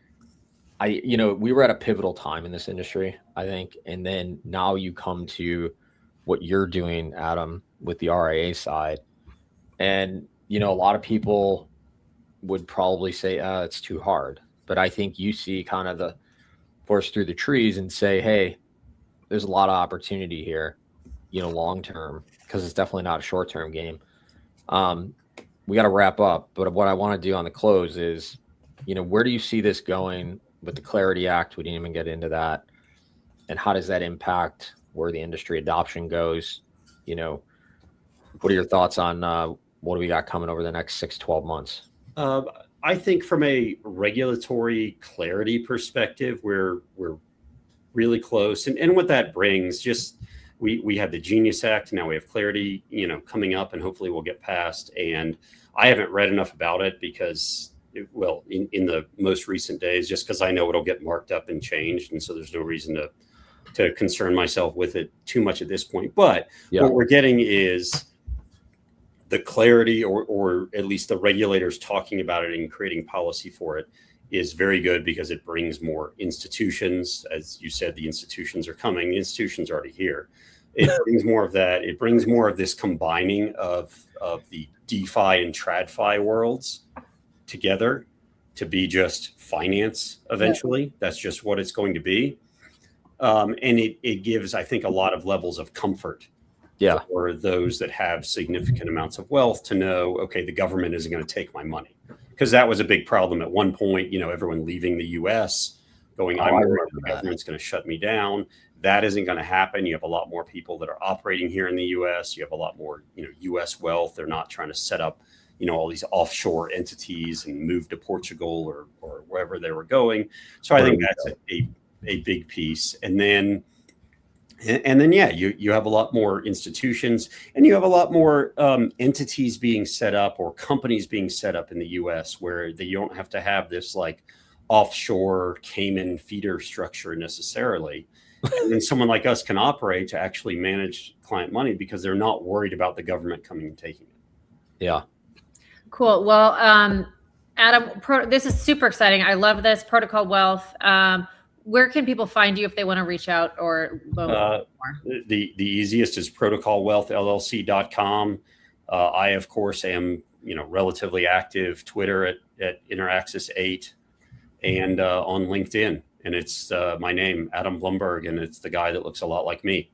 We were at a pivotal time in this industry, I think. And then now you come to what you're doing, Adam, with the RIA side. And, a lot of people would probably say, it's too hard. But I think you see kind of the forest through the trees and say, hey, there's a lot of opportunity here, long term, because it's definitely not a short term game. We got to wrap up. But what I want to do on the close is, where do you see this going? With the Clarity Act, we didn't even get into that. And how does that impact where the industry adoption goes? What are your thoughts on what do we got coming over the next 6-12 months? I think from a regulatory clarity perspective, we're really close. And what that brings, just we had the Genius Act, now we have Clarity, coming up, and hopefully we'll get passed. And I haven't read enough about it because in the most recent days, just because I know it'll get marked up and changed. And so there's no reason to concern myself with it too much at this point. But what we're getting is the clarity or at least the regulators talking about it and creating policy for it is very good because it brings more institutions. As you said, the institutions are coming. The institutions are already here. It brings more of that. It brings more of this combining of the DeFi and TradFi worlds together to be just finance eventually. That's just what it's going to be. And it gives, I think, a lot of levels of comfort for those that have significant amounts of wealth to know, okay, the government isn't going to take my money. Because that was a big problem at one point, everyone leaving the US going, I'm worried the government's going to shut me down. That isn't going to happen. You have a lot more people that are operating here in the US. You have a lot more, US wealth. They're not trying to set up all these offshore entities and move to Portugal or wherever they were going. So I think that's a big piece. And then you have a lot more institutions and you have a lot more entities being set up or companies being set up in the US where you don't have to have this like offshore Cayman feeder structure necessarily. And then someone like us can operate to actually manage client money because they're not worried about the government coming and taking it. Yeah. Cool. Well, Adam, this is super exciting. I love this. Protocol Wealth. Where can people find you if they want to reach out or learn more? The easiest is protocolwealthllc.com. I, of course, am relatively active Twitter at Interaxis8 and on LinkedIn. And it's my name, Adam Blumberg, and it's the guy that looks a lot like me.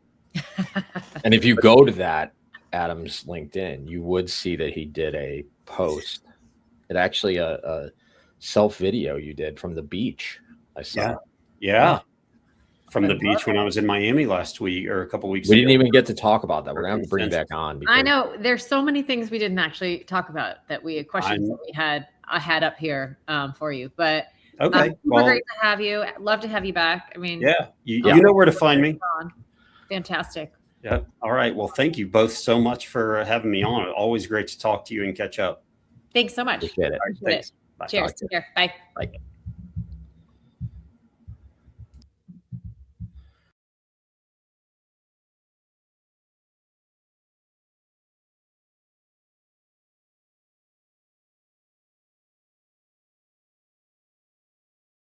And if you go to that Adam's LinkedIn, you would see that he did a post. It actually a self video you did from the beach. I saw. Yeah. From the beach when I was in Miami last week or a couple weeks We ago. didn't even get to talk about that. We're gonna have to bring you back on. I know there's so many things we didn't actually talk about that we questions that we had. I had up here for you, but okay. Well, great to have you. Love to have you back. I mean, you know where to find me. Fantastic. Yeah. All right. Well, thank you both so much for having me on. Always great to talk to you and catch up. Thanks so much. Appreciate it. Thanks. Bye. Cheers. Take care. Bye. Bye.